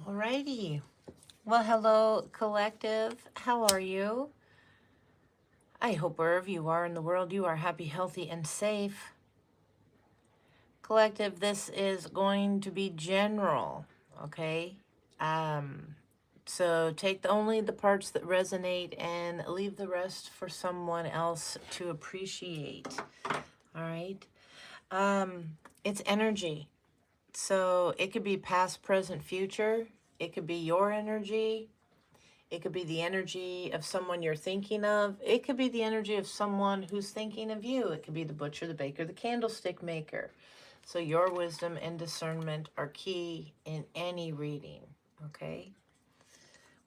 Alrighty. Well, hello, collective. How are you? I hope wherever you are in the world, you are happy, healthy, and safe. Collective, this is going to be general, okay? Um, so take only the parts that resonate and leave the rest for someone else to appreciate, all right? It's energy. So it could be past, present, future. It could be your energy. It could be the energy of someone you're thinking of. It could be the energy of someone who's thinking of you. It could be the butcher, the baker, the candlestick maker. So your wisdom and discernment are key in any reading, okay?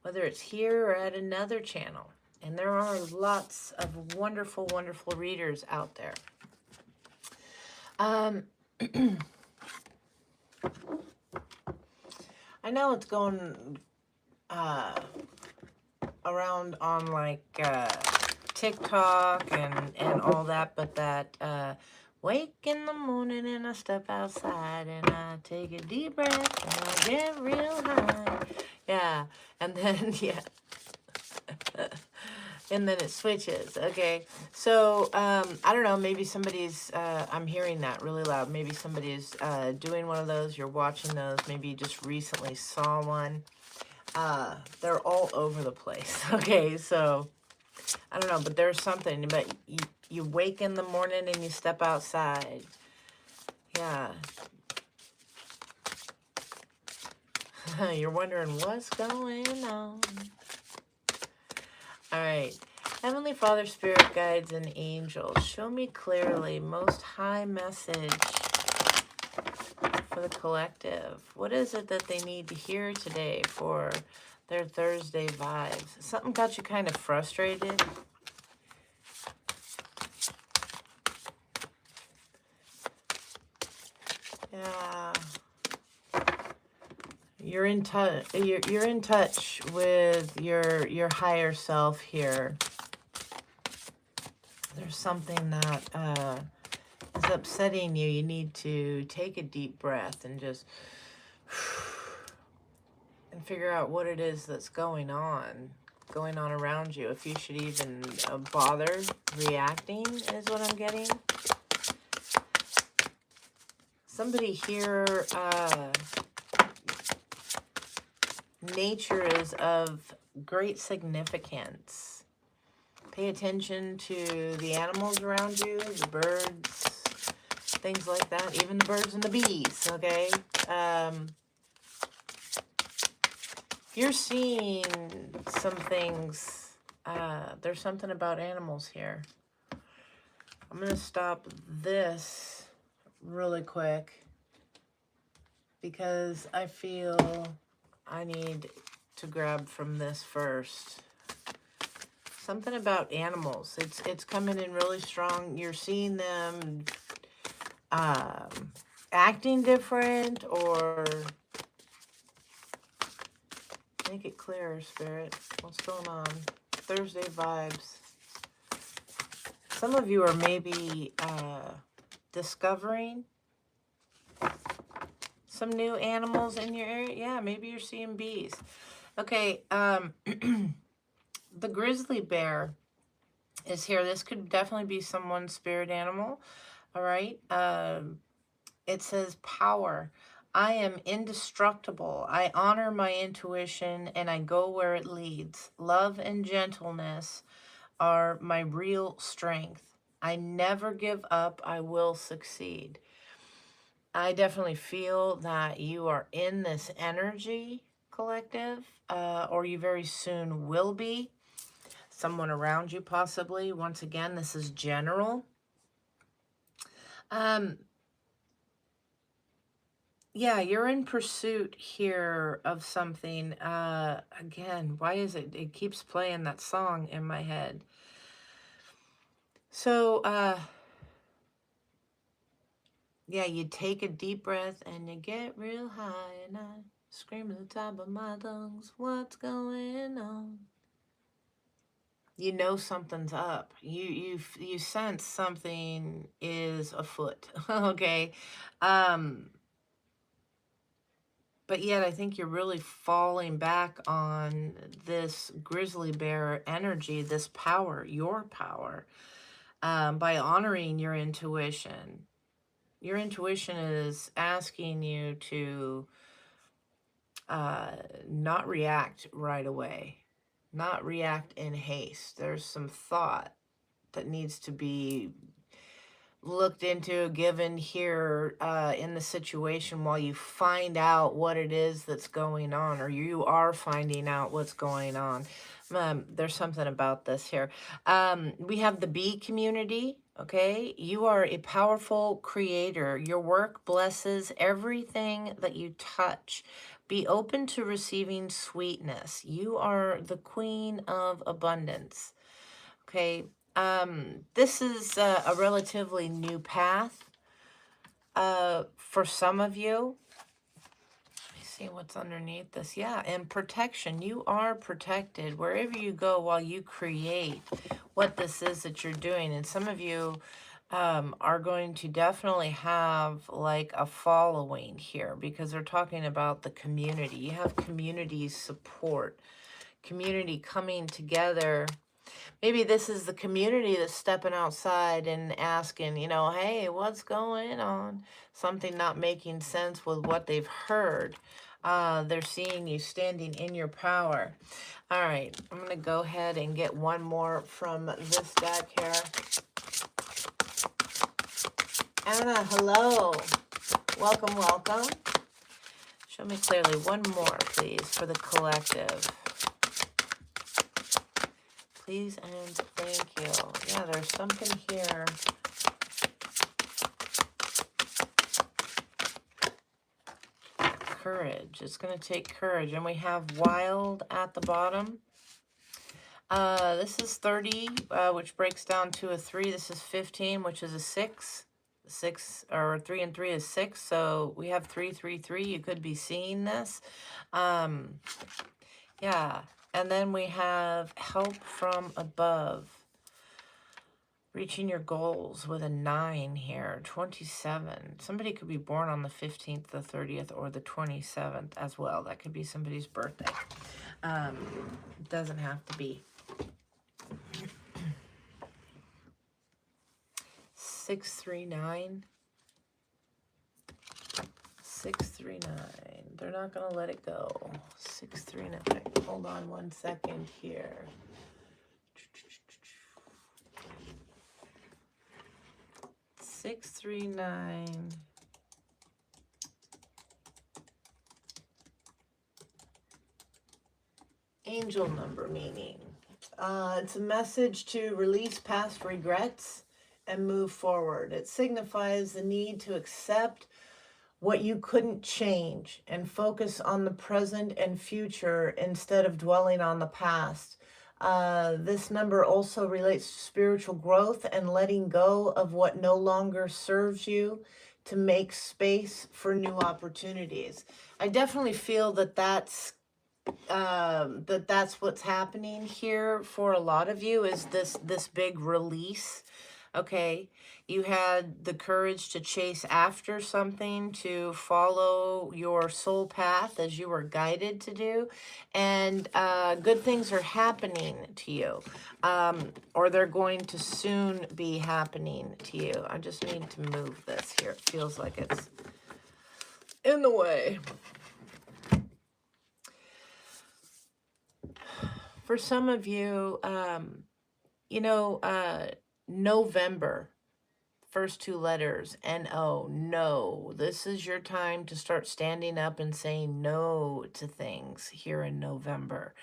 Whether it's here or at another channel. And there are lots of wonderful, wonderful readers out there. Um, I know it's going around on like TikTok and all that, but that wake in the morning and I step outside and I take a deep breath and I get real high. Yeah, and then yeah. And then it switches. Okay, so I don't know, maybe somebody's I'm hearing that really loud. Maybe somebody's doing one of those, you're watching those, maybe you just recently saw one. They're all over the place. Okay, so I don't know, but there's something. But you wake in the morning and you step outside. Yeah. You're wondering what's going on. All right. Heavenly Father, Spirit Guides, and Angels, show me clearly most high message for the collective. What is it that they need to hear today for their Thursday vibes? Something got you kind of frustrated? Yeah. You're in touch. You're in touch with your higher self here. There's something that is upsetting you. You need to take a deep breath and just and figure out what it is that's going on around you. If you should even bother reacting is what I'm getting. Somebody here. Nature is of great significance. Pay attention to the animals around you, the birds, things like that, even the birds and the bees, okay? You're seeing some things. There's something about animals here. I'm going to stop this really quick because I feel I need to grab from this first. Something about animals. It's coming in really strong. You're seeing them acting different, or make it clearer, Spirit. What's going on? Thursday vibes. Some of you are maybe discovering some new animals in your area. Yeah, maybe you're seeing bees. Okay, the grizzly bear is here. This could definitely be someone's spirit animal. All right. It says power. I am indestructible. I honor my intuition and I go where it leads. Love and gentleness are my real strength. I never give up. I will succeed. I definitely feel that you are in this energy, collective, or you very soon will be. Someone around you, possibly. Once again, this is general. Yeah, you're in pursuit here of something. Again, why is it? It keeps playing that song in my head. So, yeah, you take a deep breath and you get real high, and I scream at the top of my lungs, what's going on? You know something's up. You sense something is afoot. Okay. But yet I think you're really falling back on this grizzly bear energy, this power, your power, by honoring your intuition. Your intuition is asking you to not react right away, not react in haste. There's some thought that needs to be looked into, given here in the situation while you find out what it is that's going on, or you are finding out what's going on. There's something about this here. We have the bee community. Okay, you are a powerful creator. Your work blesses everything that you touch. Be open to receiving sweetness. You are the queen of abundance. Okay, this is a relatively new path for some of you. Let me see what's underneath this. Yeah, and protection. You are protected wherever you go while you create what this is that you're doing. And some of you are going to definitely have like a following here, because they're talking about the community. You have community support, community coming together. Maybe this is the community that's stepping outside and asking, you know, hey, what's going on? Something not making sense with what they've heard. They're seeing you standing in your power. All right, I'm going to go ahead and get one more from this deck here. Anna, hello. Welcome, welcome. Show me clearly one more, please, for the collective. Please and thank you. Yeah, there's something here. Courage. It's going to take courage. And we have wild at the bottom. This is 30, which breaks down to a 3. This is 15, which is a 6. 6, or 3 and 3 is 6. So we have 3, 3, 3. You could be seeing this. Yeah. And then we have help from above. Reaching your goals with a 9 here. 27. Somebody could be born on the 15th, the 30th, or the 27th as well. That could be somebody's birthday. It doesn't have to be. 639. 639. They're not going to let it go. 639. Hold on one second here. 639. Angel number meaning. It's a message to release past regrets and move forward. It signifies the need to accept what you couldn't change and focus on the present and future instead of dwelling on the past. This number also relates to spiritual growth and letting go of what no longer serves you to make space for new opportunities. I definitely feel that that's what's happening here for a lot of you, is this big release. Okay, you had the courage to chase after something, to follow your soul path as you were guided to do, and good things are happening to you, or they're going to soon be happening to you. I just need to move this here. It feels like it's in the way. For some of you, November, first 2 letters, N-O, no. This is your time to start standing up and saying no to things here in November.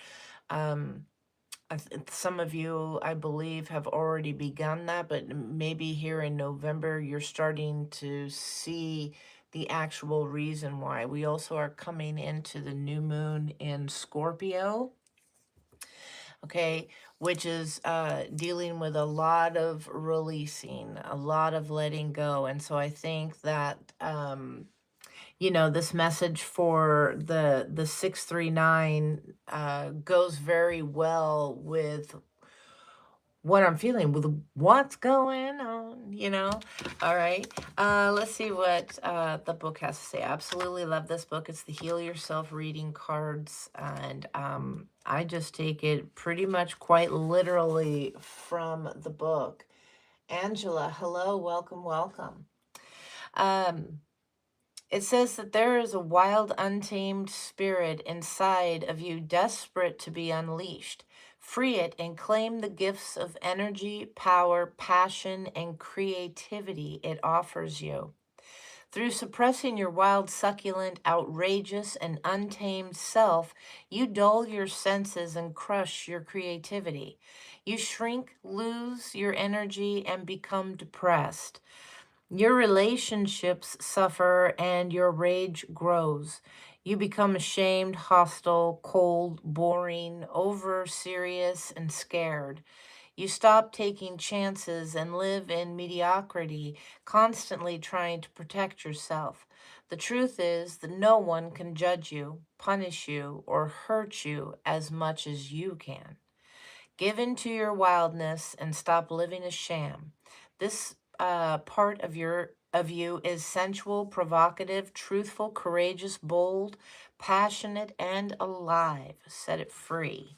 Some of you, I believe, have already begun that, but maybe here in November, you're starting to see the actual reason why. We also are coming into the new moon in Scorpio. Okay, which is dealing with a lot of releasing, a lot of letting go. And so I think that, this message for the 639 goes very well with what I'm feeling with what's going on, All right. Let's see what the book has to say. I absolutely love this book. It's the Heal Yourself reading cards. And I just take it pretty much quite literally from the book. Angela, hello, welcome, welcome. It says that there is a wild, untamed spirit inside of you, desperate to be unleashed. Free it and claim the gifts of energy, power, passion, and creativity it offers you. Through suppressing your wild, succulent, outrageous, and untamed self, you dull your senses and crush your creativity. You shrink, lose your energy, and become depressed. Your relationships suffer and your rage grows. You become ashamed, hostile, cold, boring, over serious, and scared. You stop taking chances and live in mediocrity, constantly trying to protect yourself. The truth is that no one can judge you, punish you, or hurt you as much as you can. Give in to your wildness and stop living a sham. This part of you is sensual, provocative, truthful, courageous, bold, passionate, and alive. Set it free.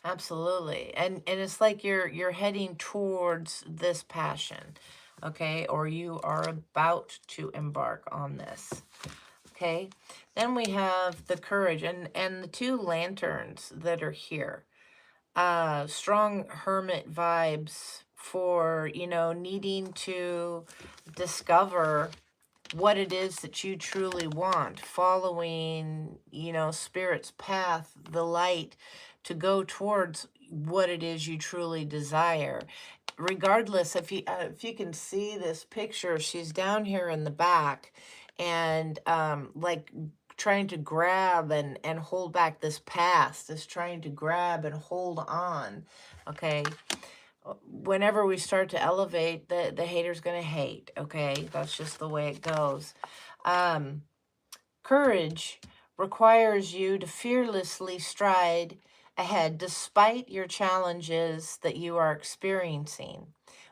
Absolutely. And it's like you're heading towards this passion, okay? Or you are about to embark on this. Okay? Then we have the courage and the two lanterns that are here. Strong hermit vibes for, needing to discover what it is that you truly want, following, spirit's path, the light, to go towards what it is you truly desire. Regardless, if you can see this picture, she's down here in the back, and like trying to grab and hold back this past, is trying to grab and hold on. Okay, whenever we start to elevate, the hater's gonna hate. Okay, that's just the way it goes. Courage requires you to fearlessly stride ahead despite your challenges that you are experiencing.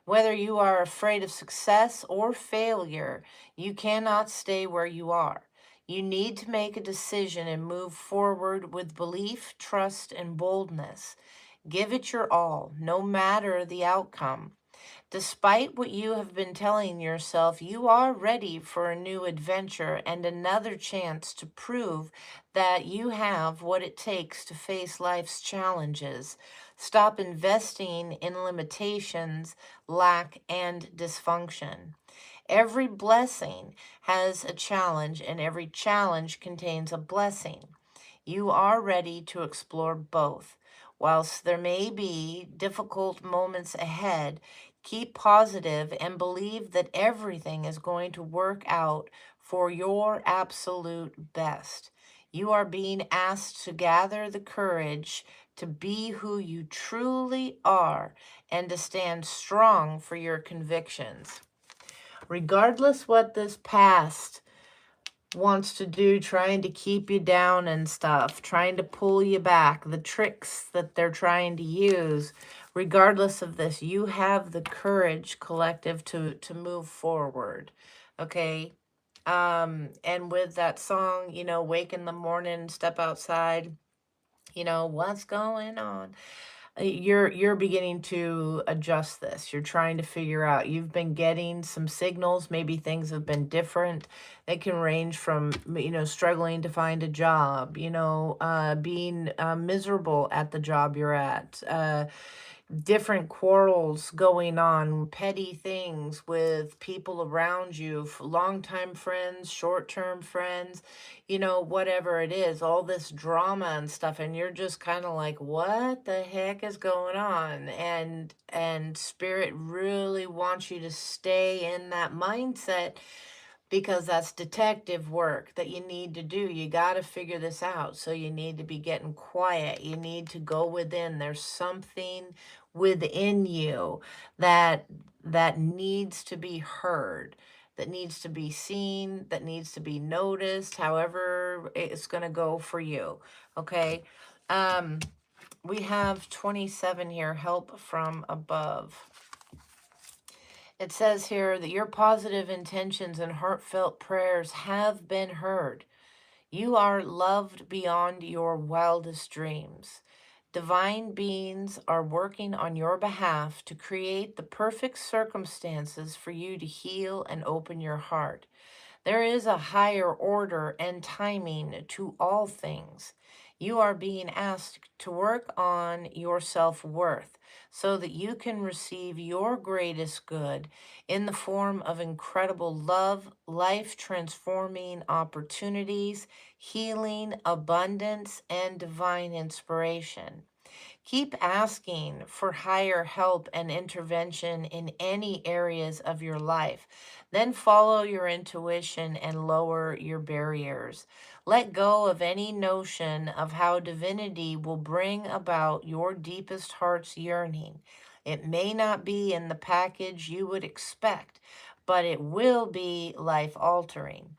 Whether you are afraid of success or failure, you cannot stay where you are. You need to make a decision and move forward with belief, trust, and boldness. Give it your all, no matter the outcome. Despite what you have been telling yourself, you are ready for a new adventure and another chance to prove that you have what it takes to face life's challenges. Stop investing in limitations, lack, and dysfunction. Every blessing has a challenge, and every challenge contains a blessing. You are ready to explore both. Whilst there may be difficult moments ahead, keep positive and believe that everything is going to work out for your absolute best. You are being asked to gather the courage to be who you truly are and to stand strong for your convictions. Regardless what this past wants to do, trying to keep you down and stuff, trying to pull you back, the tricks that they're trying to use, regardless of this, you have the courage, collective, to move forward. Okay? And with that song, wake in the morning, step outside, what's going on? You're beginning to adjust this. You're trying to figure out. You've been getting some signals. Maybe things have been different. It can range from, struggling to find a job, being miserable at the job you're at, different quarrels going on, petty things with people around you, longtime friends, short-term friends, whatever it is, all this drama and stuff, and you're just kind of like, what the heck is going on? And spirit really wants you to stay in that mindset, because that's detective work that you need to do. You got to figure this out. So you need to be getting quiet. You need to go within. There's something within you that needs to be heard, that needs to be seen, that needs to be noticed, however it's going to go for you. Okay? We have 27 here, help from above. It says here that your positive intentions and heartfelt prayers have been heard. You are loved beyond your wildest dreams. Divine beings are working on your behalf to create the perfect circumstances for you to heal and open your heart. There is a higher order and timing to all things. You are being asked to work on your self worth so that you can receive your greatest good in the form of incredible love, life transforming opportunities, healing, abundance, and divine inspiration. Keep asking for higher help and intervention in any areas of your life. Then follow your intuition and lower your barriers. Let go of any notion of how divinity will bring about your deepest heart's yearning. It may not be in the package you would expect, but it will be life altering.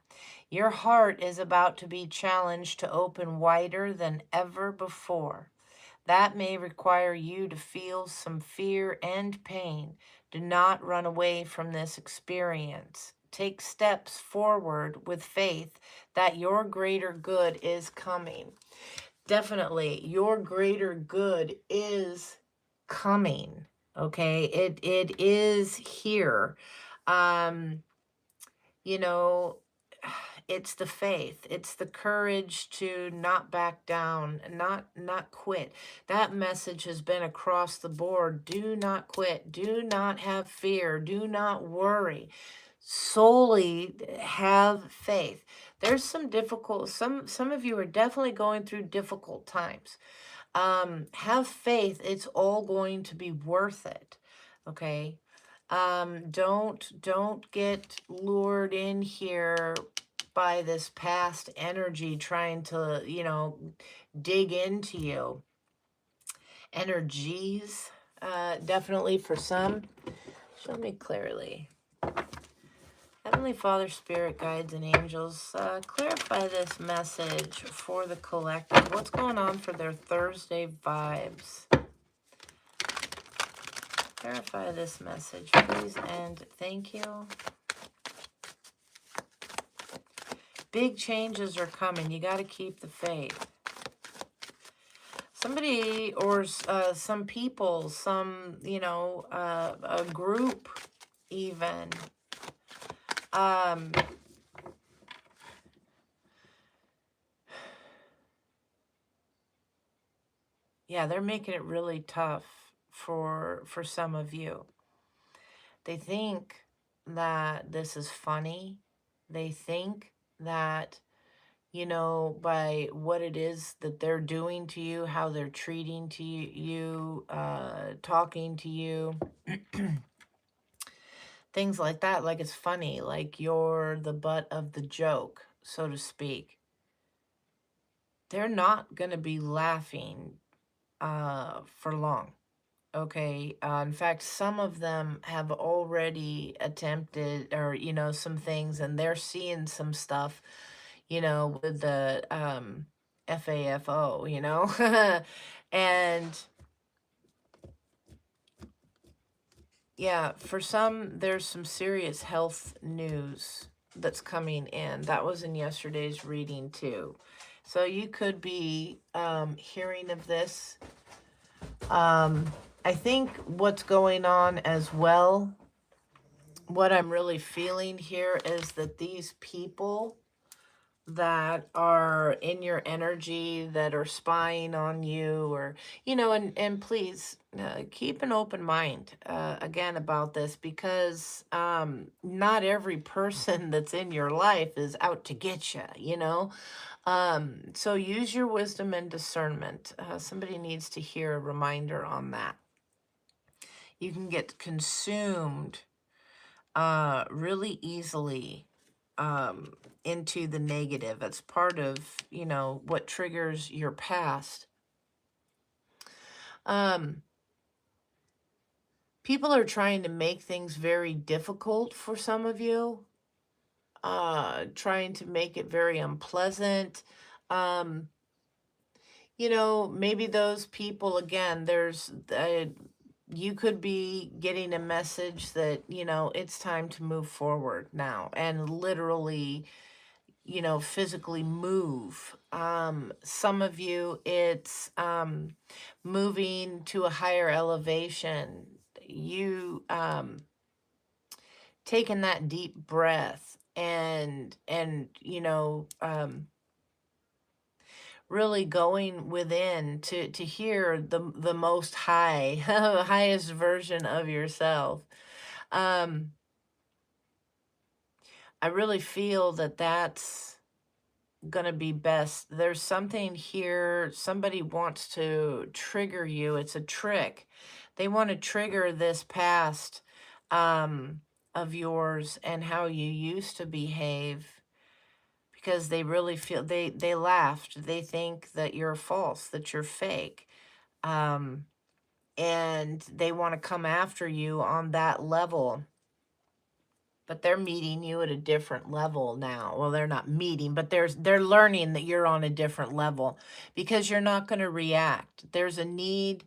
Your heart is about to be challenged to open wider than ever before. That may require you to feel some fear and pain. Do not run away from this experience. Take steps forward with faith that your greater good is coming. Definitely, your greater good is coming. Okay, it is here. Um, you know, it's the faith, it's the courage to not back down, not quit. That message has been across the board. Do not quit, do not have fear, do not worry, solely have faith. There's some difficult, some of you are definitely going through difficult times. Have faith, it's all going to be worth it. Okay. Don't get lured in here by this past energy trying to, dig into you. Energies, definitely for some. Show me clearly. Heavenly Father, Spirit, Guides, and Angels, clarify this message for the collective. What's going on for their Thursday vibes? Clarify this message, please, and thank you. Big changes are coming. You got to keep the faith. Somebody or some people, a group even. Yeah, they're making it really tough for some of you. They think that this is funny. They think that, by what it is that they're doing to you, how they're treating to you, talking to you, things like that, like it's funny, like you're the butt of the joke, so to speak. They're not going to be laughing for long. Okay. In fact, some of them have already attempted, or, some things, and they're seeing some stuff, with the FAFO, and yeah, for some, there's some serious health news that's coming in. That was in yesterday's reading too. So you could be hearing of this. I think what's going on as well, what I'm really feeling here is that these people that are in your energy, that are spying on you, or, and please keep an open mind again about this, because not every person that's in your life is out to get you. So use your wisdom and discernment. Somebody needs to hear a reminder on that. You can get consumed really easily into the negative. It's part of, what triggers your past. People are trying to make things very difficult for some of you, trying to make it very unpleasant. you know, maybe those people, again, you could be getting a message that, you know, it's time to move forward now and literally, you know, physically move. Some of you, it's moving to a higher elevation. You taking that deep breath and you know, really going within to hear the most high highest version of yourself. um I really feel that that's gonna be best. There's something here, somebody wants to trigger you. It's a trick. They want to trigger this past um of yours and how you used to behave, because they really feel they laughed. They think that you're false, that you're fake. Um and they want to come after you on that level, but they're meeting you at a different level now. Well, they're not meeting, but they're learning that you're on a different level because you're not going to react. There's a need,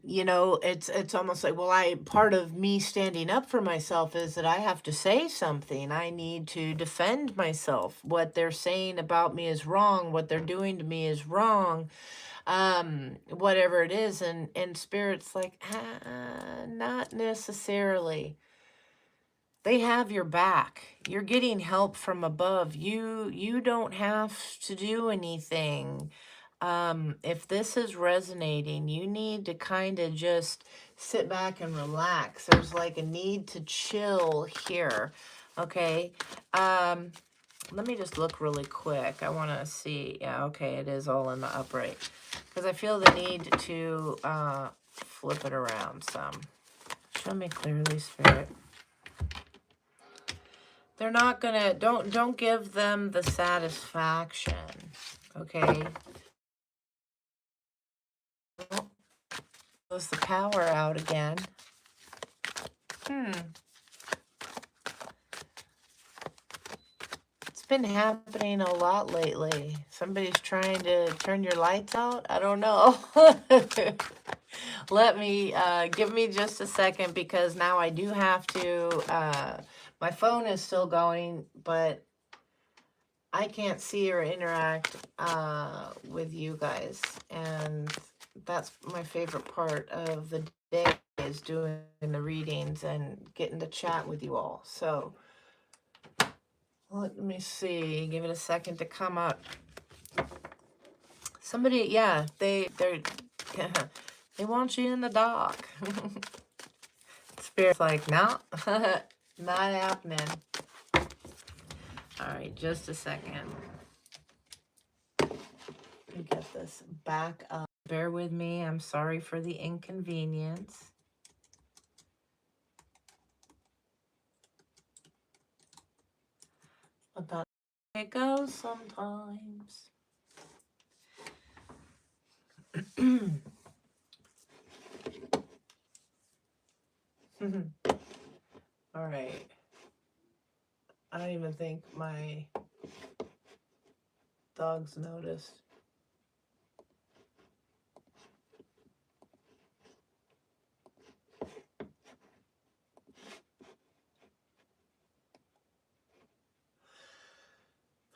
you know, it's almost like, well, part of me standing up for myself is that I have to say something. I need to defend myself. What they're saying about me is wrong. What they're doing to me is wrong. Whatever it is, and spirit's like, not necessarily. They have your back. You're getting help from above. You don't have to do anything. If this is resonating, you need to kind of just sit back and relax. There's like a need to chill here. Okay. Let me just look really quick. I want to see. Yeah, okay, it is all in the upright. Because I feel the need to flip it around some. Show me clearly, Spirit. They're not gonna, don't give them the satisfaction, okay? Oh, goes the power out again. It's been happening a lot lately. Somebody's trying to turn your lights out. I don't know. Give me just a second, because now I do have to, my phone is still going, but I can't see or interact with you guys, and that's my favorite part of the day, is doing the readings and getting to chat with you all. So let me see, give it a second to come up. Somebody, yeah, they're they want you in the dock. Spirit's like, no, not happening. All right, just a second. Let me get this back up. Bear with me. I'm sorry for the inconvenience. But that's how it goes sometimes. All right. I don't even think my dogs noticed.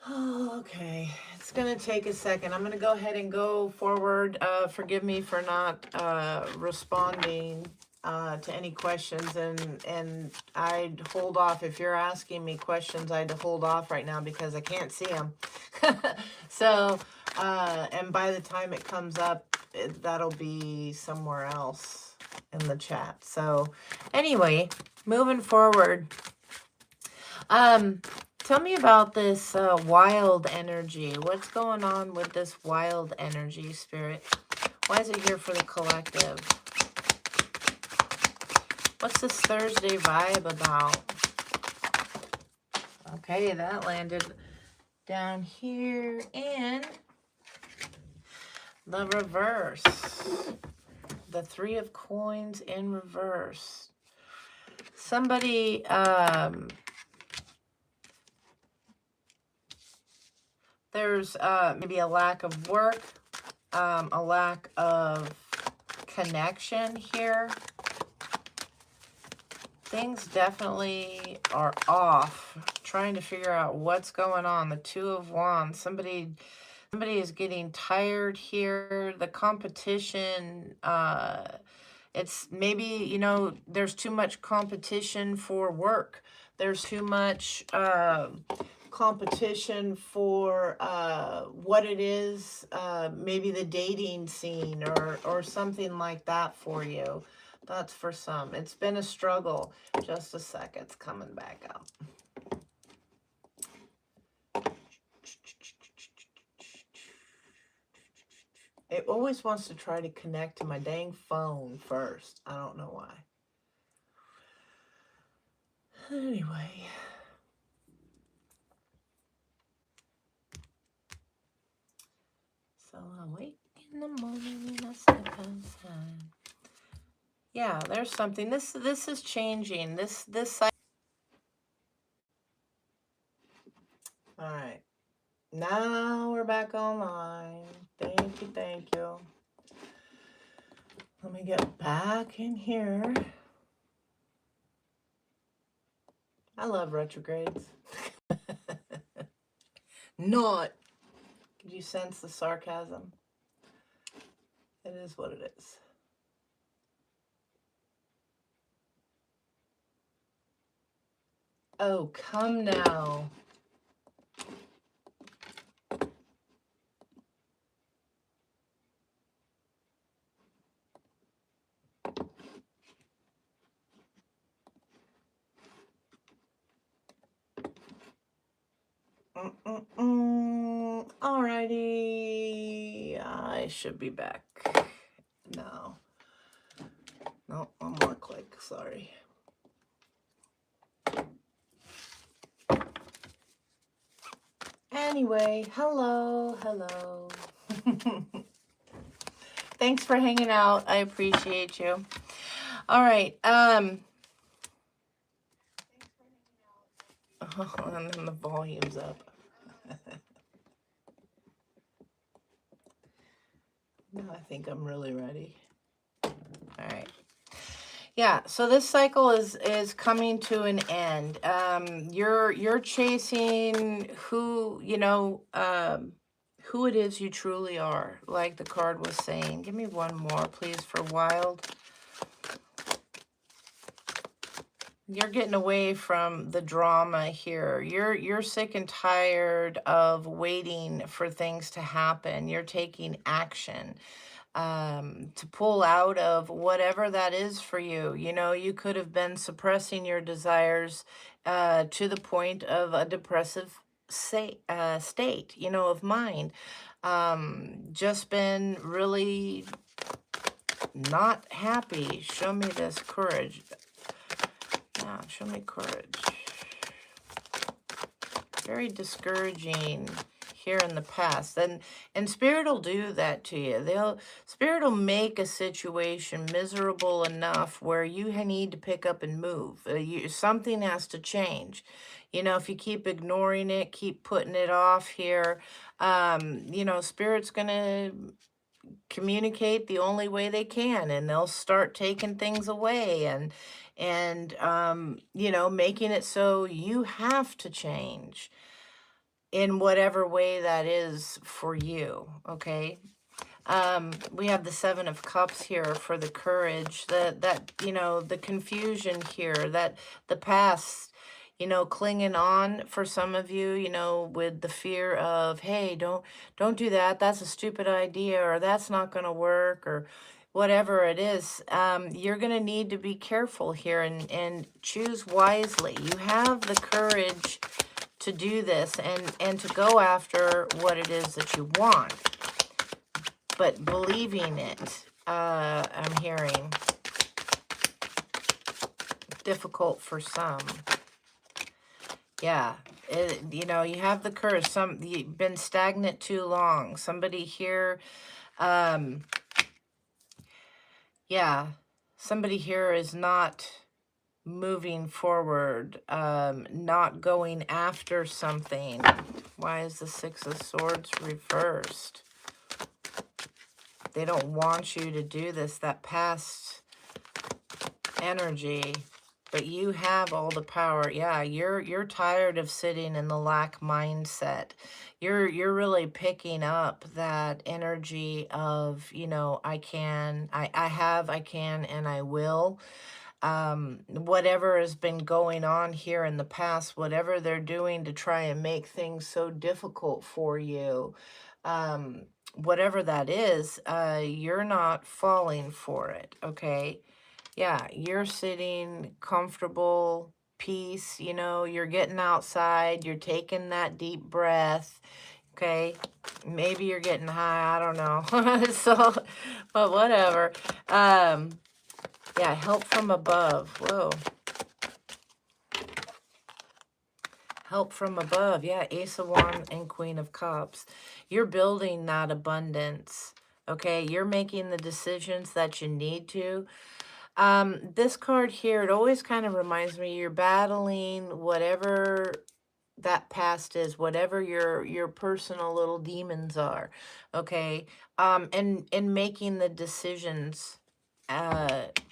Oh, okay. It's going to take a second. I'm going to go ahead and go forward. Forgive me for not responding to any questions, and I'd hold off. If you're asking me questions, I'd hold off right now because I can't see them. So, and by the time it comes up, that'll be somewhere else in the chat. So anyway, moving forward. Tell me about this wild energy. What's going on with this wild energy, Spirit? Why is it here for the collective? What's this Thursday vibe about? Okay, that landed down here in the reverse. The Three of Coins in reverse. Somebody, There's maybe a lack of work, a lack of connection here. Things definitely are off. Trying to figure out what's going on. The Two of Wands. Somebody is getting tired here. The competition, it's maybe, you know, there's too much competition for work. There's too much competition for what it is, maybe the dating scene or something like that for you. That's for some. It's been a struggle. Just a sec. It's coming back up. It always wants to try to connect to my dang phone first. I don't know why. Anyway. So I wake in the morning and I step outside. Yeah, there's something. This is changing. This all right. Now we're back online. Thank you, thank you. Let me get back in here. I love retrogrades. Not. Did you sense the sarcasm? It is what it is. Oh, come now. Alrighty. I should be back. No. No, one more click. Sorry. Anyway, hello. Thanks for hanging out. I appreciate you. All right. And then the volume's up. Now I think I'm really ready. All right. Yeah, so this cycle is coming to an end. You're chasing who, you know, who it is you truly are, like the card was saying. Give me one more, please, for Wild. You're getting away from the drama here. You're sick and tired of waiting for things to happen. You're taking action to pull out of whatever that is for you. You know, you could have been suppressing your desires to the point of a depressive state, you know, of mind. Just been really not happy. Show me this courage. Yeah, show me courage. Very discouraging here in the past. And Spirit will do that to you. Spirit will make a situation miserable enough where you need to pick up and move. Something has to change. You know, if you keep ignoring it, keep putting it off here, you know, Spirit's going to communicate the only way they can, and they'll start taking things away and you know, making it so you have to change in whatever way that is for you. Okay. We have the Seven of Cups here for the courage, that you know, the confusion here, that the past, you know, clinging on for some of you, you know, with the fear of, hey, don't do that. That's a stupid idea, or that's not going to work, or whatever it is. You're going to need to be careful here and choose wisely. You have the courage to do this and to go after what it is that you want. But believing it, I'm hearing, difficult for some. Yeah, you know, you have the courage. You've been stagnant too long. Somebody here, yeah, somebody here is not moving forward, not going after something. Why is the Six of Swords reversed? They don't want you to do this, that past energy, but you have all the power. Yeah, you're tired of sitting in the lack mindset. You're really picking up that energy of, you know, I can, I have, I can, and I will. Whatever has been going on here in the past, whatever they're doing to try and make things so difficult for you, whatever that is, you're not falling for it, okay? Yeah, you're sitting comfortable, peace, you know, you're getting outside, you're taking that deep breath, okay? Maybe you're getting high, I don't know. So, but whatever. Yeah, help from above. Whoa. Help from above. Yeah, Ace of Wands and Queen of Cups. You're building that abundance, okay? You're making the decisions that you need to. This card here, it always kind of reminds me you're battling whatever that past is, whatever your personal little demons are, okay? And making the decisions.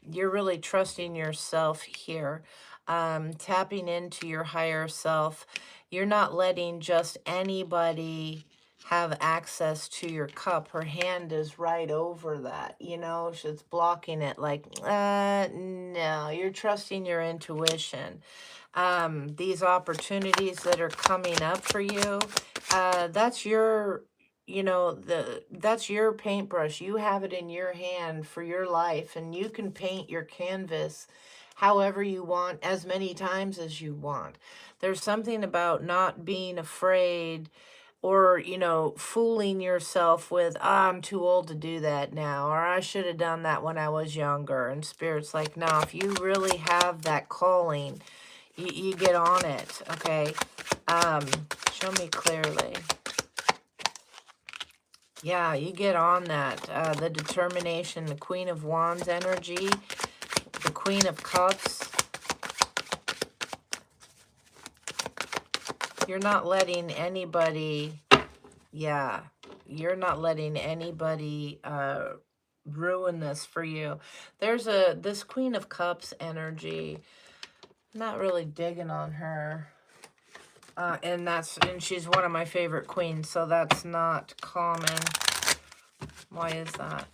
You're really trusting yourself here, tapping into your higher self. You're not letting just anybody have access to your cup. Her hand is right over that, you know, she's blocking it like, no, you're trusting your intuition. These opportunities that are coming up for you, that's your, you know, that's your paintbrush. You have it in your hand for your life, and you can paint your canvas however you want, as many times as you want. There's something about not being afraid, or, you know, fooling yourself with, I'm too old to do that now, or I should have done that when I was younger. And Spirit's like, no, if you really have that calling, you get on it, okay? Show me clearly. Yeah, you get on that. The determination, the Queen of Wands energy, the Queen of Cups. You're not letting anybody, yeah, you're not letting anybody ruin this for you. There's this Queen of Cups energy, not really digging on her. And she's one of my favorite queens, so that's not common. Why is that?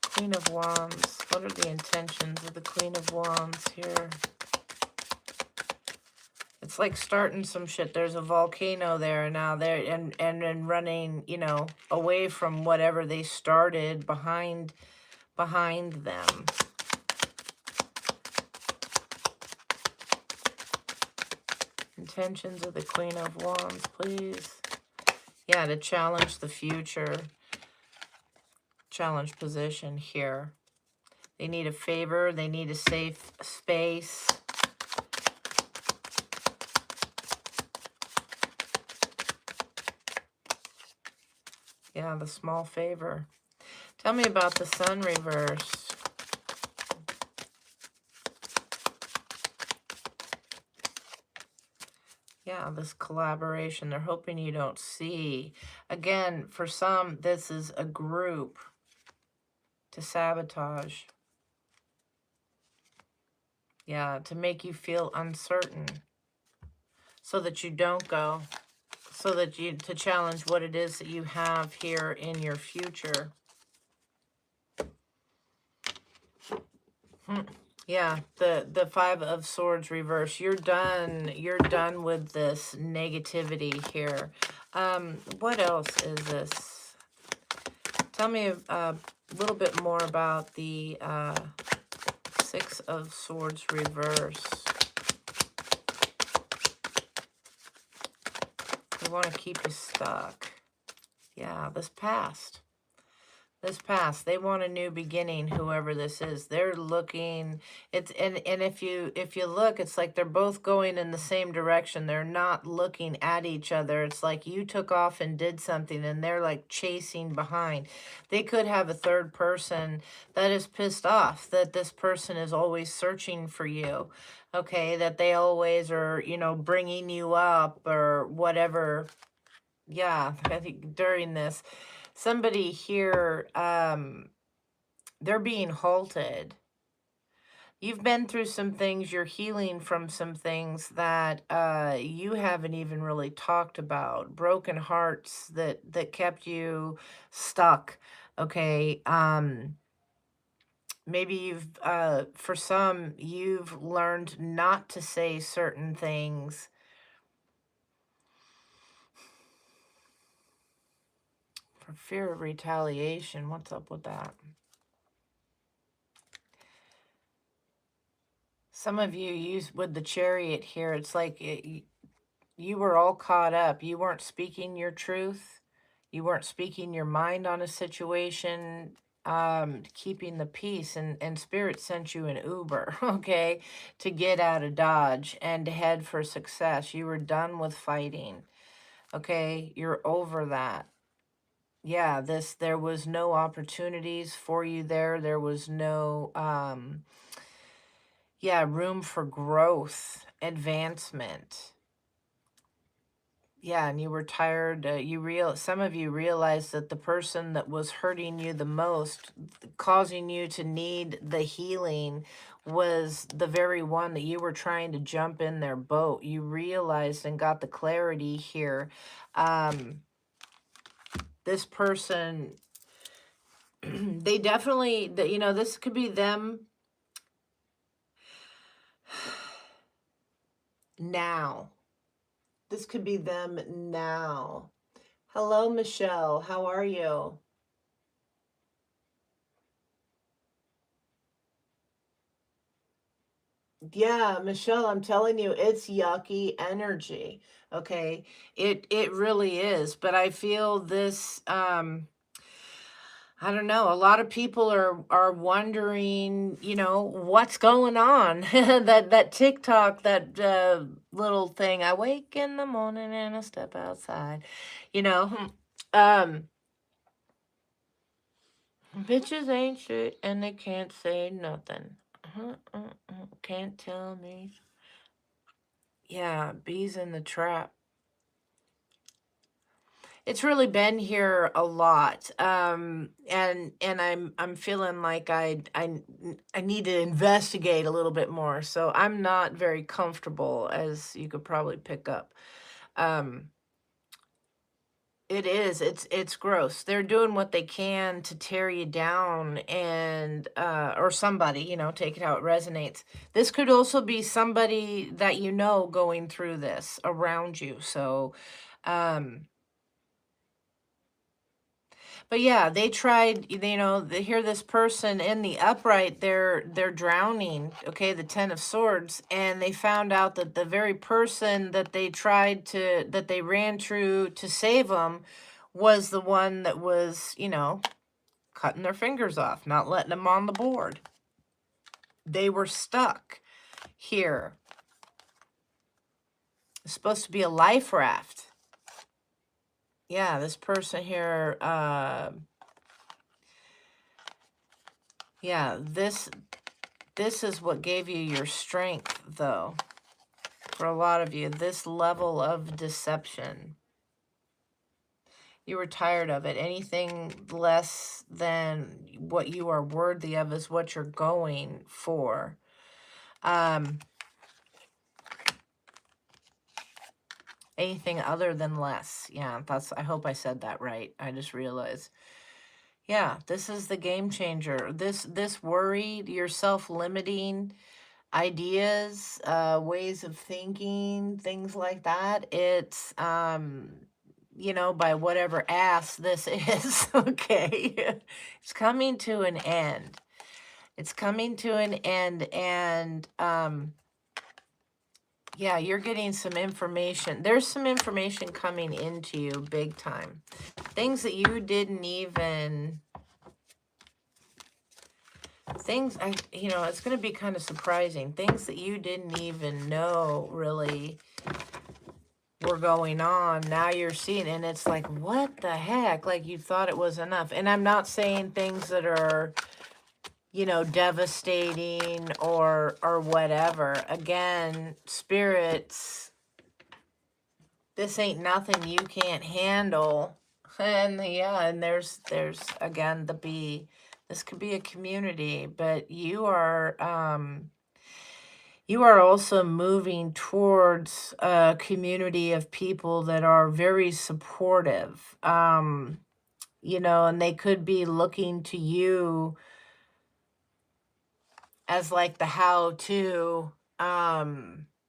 Queen of Wands. What are the intentions of the Queen of Wands here? It's like starting some shit. There's a volcano there now, there and running, you know, away from whatever they started behind them. Intentions of the Queen of Wands, please. Yeah, to challenge the future. Challenge position here. They need a favor. They need a safe space. Yeah, the small favor. Tell me about the Sun reversed. Yeah, this collaboration. They're hoping you don't see. Again, for some, this is a group to sabotage. Yeah, to make you feel uncertain so that you don't go. So that to challenge what it is that you have here in your future. Yeah, the Five of Swords reverse. You're done. You're done with this negativity here. What else is this? Tell me a little bit more about the Six of Swords reverse. They want to keep you stuck. Yeah, this past. This past, they want a new beginning, whoever this is. They're looking, it's and if you look, it's like they're both going in the same direction. They're not looking at each other. It's like you took off and did something and they're like chasing behind. They could have a third person that is pissed off that this person is always searching for you. Okay, that they always are, you know, bringing you up or whatever. Yeah, I think during this, somebody here, they're being halted. You've been through some things, you're healing from some things that you haven't even really talked about. Broken hearts that kept you stuck. Okay. Maybe you've for some, you've learned not to say certain things. For fear of retaliation. What's up with that? Some of you use with the Chariot here, it's like you were all caught up. You weren't speaking your truth. You weren't speaking your mind on a situation, keeping the peace. And Spirit sent you an Uber, okay, to get out of Dodge and to head for success. You were done with fighting, okay? You're over that. Yeah, there was no opportunities for you there. There was no, yeah, room for growth, advancement. Yeah, and you were tired. Some of you realized that the person that was hurting you the most, causing you to need the healing, was the very one that you were trying to jump in their boat. You realized and got the clarity here. This person, they definitely, you know, this could be them now. This could be them now. Hello, Michelle. How are you? Yeah, Michelle, I'm telling you, it's yucky energy. Okay. It really is. But I feel this I don't know, a lot of people are wondering, you know, what's going on. That TikTok, that little thing, I wake in the morning and I step outside. You know, um bitches ain't shit and they can't say nothing. Can't tell me. Yeah, bees in the trap. It's really been here a lot. And I'm feeling like I need to investigate a little bit more. So I'm not very comfortable, as you could probably pick up. Um, it is. It's gross. They're doing what they can to tear you down, and or somebody, you know, take it how it resonates. This could also be somebody that you know going through this around you. So um but yeah, they tried, you know, they hear this person in the upright, they're drowning, okay, the 10 of swords, and they found out that the very person that they ran to save them was the one that was, you know, cutting their fingers off, not letting them on the board. They were stuck here. It's supposed to be a life raft. Yeah, this person here, yeah, this is what gave you your strength, though. For a lot of you, this level of deception. You were tired of it. Anything less than what you are worthy of is what you're going for. Anything other than less. Yeah, I hope I said that right. I just realized. Yeah, this is the game changer. This worry, your self-limiting ideas, ways of thinking, things like that. It's you know, by whatever ass this is, okay. It's coming to an end. It's coming to an end, and yeah, you're getting some information. There's some information coming into you big time. Things that you didn't even things, it's going to be kind of surprising. Things that you didn't even know really were going on. Now you're seeing, and it's like, what the heck? Like you thought it was enough. And I'm not saying things that are, devastating or whatever. Again, spirits, this ain't nothing you can't handle. And and there's again the B. This could be a community, but you are also moving towards a community of people that are very supportive. And they could be looking to you as like the how-to.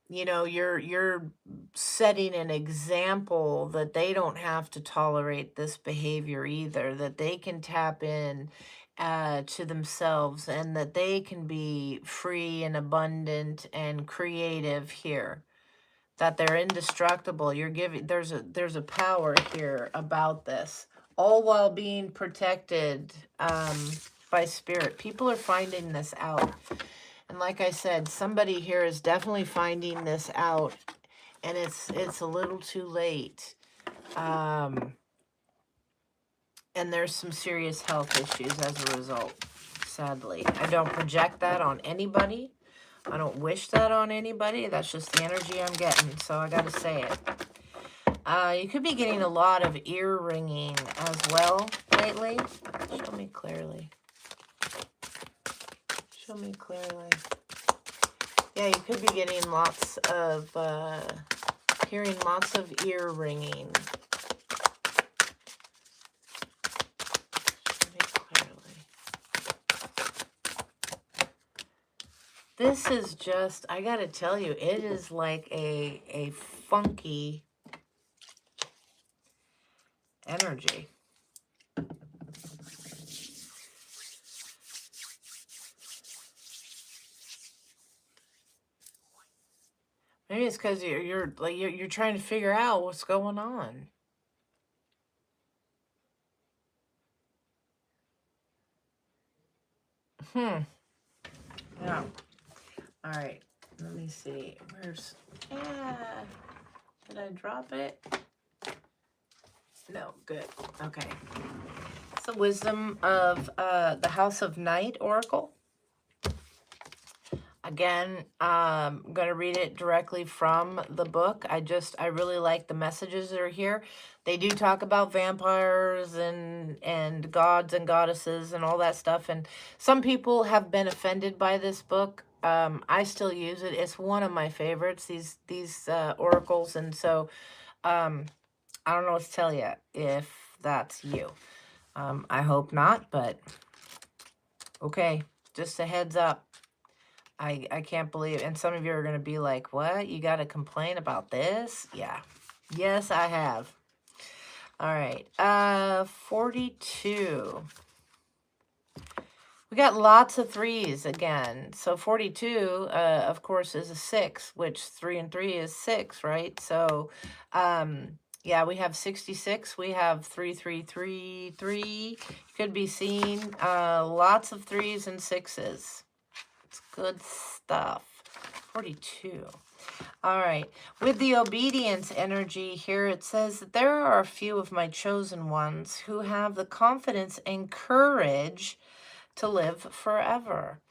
You're setting an example that they don't have to tolerate this behavior either, that they can tap in to themselves, and that they can be free and abundant and creative here, that they're indestructible. You're giving, there's a power here about this, all while being protected by spirit. People are finding this out. And like I said, somebody here is definitely finding this out, and it's a little too late. And there's some serious health issues as a result, sadly. I don't project that on anybody. I don't wish that on anybody. That's just the energy I'm getting, so I gotta say it. You could be getting a lot of ear ringing as well lately. Show me clearly. Show me clearly. Yeah, you could be getting lots of, hearing lots of ear ringing. Show me clearly. This is just, I gotta tell you, it is like a funky energy. Maybe it's because you're trying to figure out what's going on. Yeah. All right. Let me see. Where's? Yeah. Did I drop it? No. Good. Okay. It's the wisdom of the House of Night Oracle. Again, I'm going to read it directly from the book. I really like the messages that are here. They do talk about vampires and gods and goddesses and all that stuff. And some people have been offended by this book. I still use it. It's one of my favorites, these oracles. And so I don't know what to tell you if that's you. I hope not, but okay, just a heads up. I can't believe, and some of you are going to be like, what? You got to complain about this? Yeah. Yes, I have. All right. 42. We got lots of threes again. So 42, of course, is a 6, which 3 and 3 is 6, right? So, yeah, we have 66. We have 3333. Could be seen lots of 3s and 6s. It's good stuff. 42. All right. With the obedience energy here, it says that there are a few of my chosen ones who have the confidence and courage to live forever.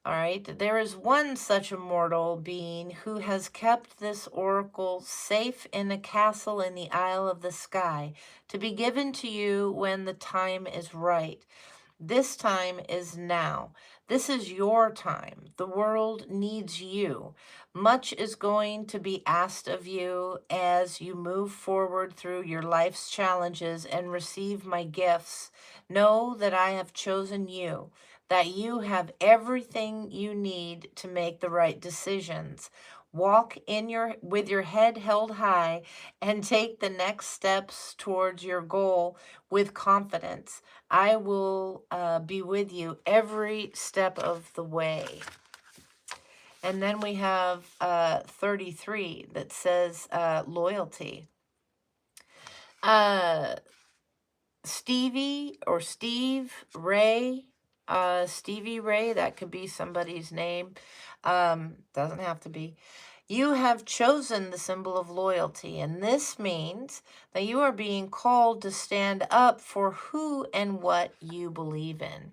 All right. There is one such immortal being who has kept this oracle safe in a castle in the Isle of the Sky to be given to you when the time is right. This time is now. This is your time. The world needs you. Much is going to be asked of you as you move forward through your life's challenges and receive my gifts. Know that I have chosen you, that you have everything you need to make the right decisions. Walk with your head held high and take the next steps towards your goal with confidence. I will be with you every step of the way. And then we have 33 that says loyalty. Stevie or Steve, Ray, Stevie Ray, that could be somebody's name. Doesn't have to be. You have chosen the symbol of loyalty, and this means that you are being called to stand up for who and what you believe in.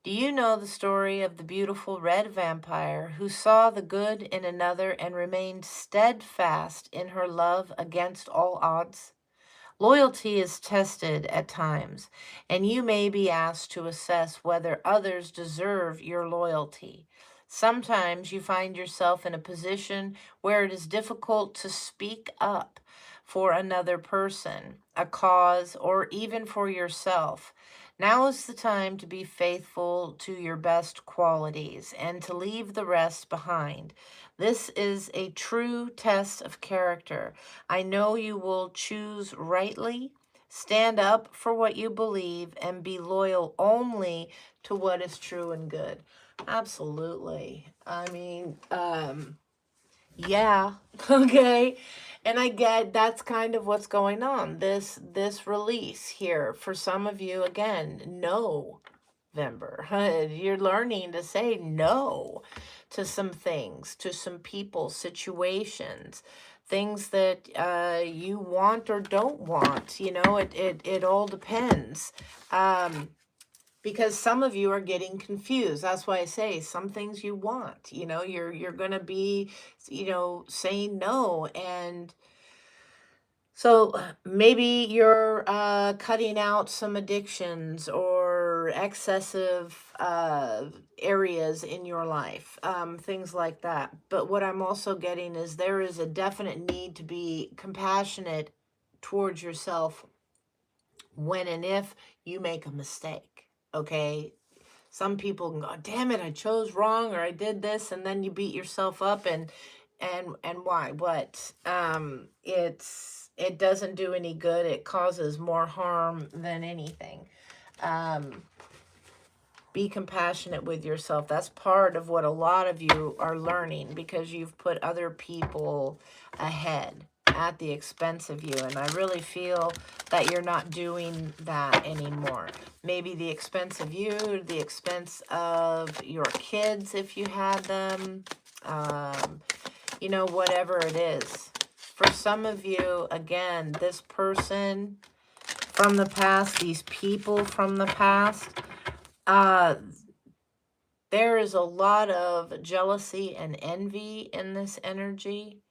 Do you know the story of the beautiful red vampire who saw the good in another and remained steadfast in her love against all odds? Loyalty is tested at times, and you may be asked to assess whether others deserve your loyalty. Sometimes you find yourself in a position where it is difficult to speak up for another person, a cause, or even for yourself. Now is the time to be faithful to your best qualities and to leave the rest behind. This is a true test of character. I know you will choose rightly, stand up for what you believe, and be loyal only to what is true and good. Absolutely. I mean, yeah, okay. And I get that's kind of what's going on. This release here for some of you, again, no. November. You're learning to say no to some things, to some people, situations, things that you want or don't want. You know, it all depends. Because some of you are getting confused. That's why I say some things you want. You know, you're gonna be, saying no. And so maybe you're cutting out some addictions or excessive areas in your life, things like that. But what I'm also getting is there is a definite need to be compassionate towards yourself when and if you make a mistake. Okay, some people can go, damn it, I chose wrong, or I did this, and then you beat yourself up. And why? What? It doesn't do any good. It causes more harm than anything. Be compassionate with yourself. That's part of what a lot of you are learning, because you've put other people ahead at the expense of you. And I really feel that you're not doing that anymore. Maybe the expense of you, the expense of your kids if you had them, whatever it is. For some of you, again, this person from the past, these people from the past, there is a lot of jealousy and envy in this energy.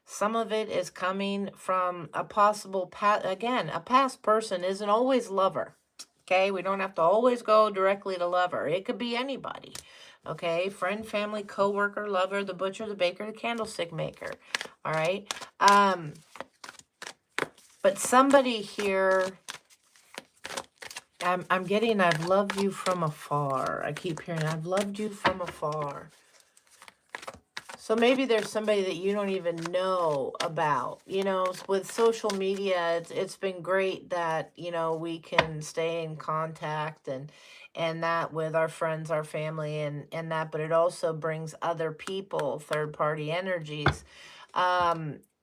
Some of it is coming from a possible past. Again, a past person isn't always lover. Okay, we don't have to always go directly to lover. It could be anybody. Okay, friend, family, coworker, lover, the butcher, the baker, the candlestick maker. All right. But somebody here, I'm getting, I've loved you from afar. I keep hearing, I've loved you from afar. So maybe there's somebody that you don't even know about. With social media, it's been great that, we can stay in contact and that with our friends, our family, and that, but it also brings other people, third-party energies,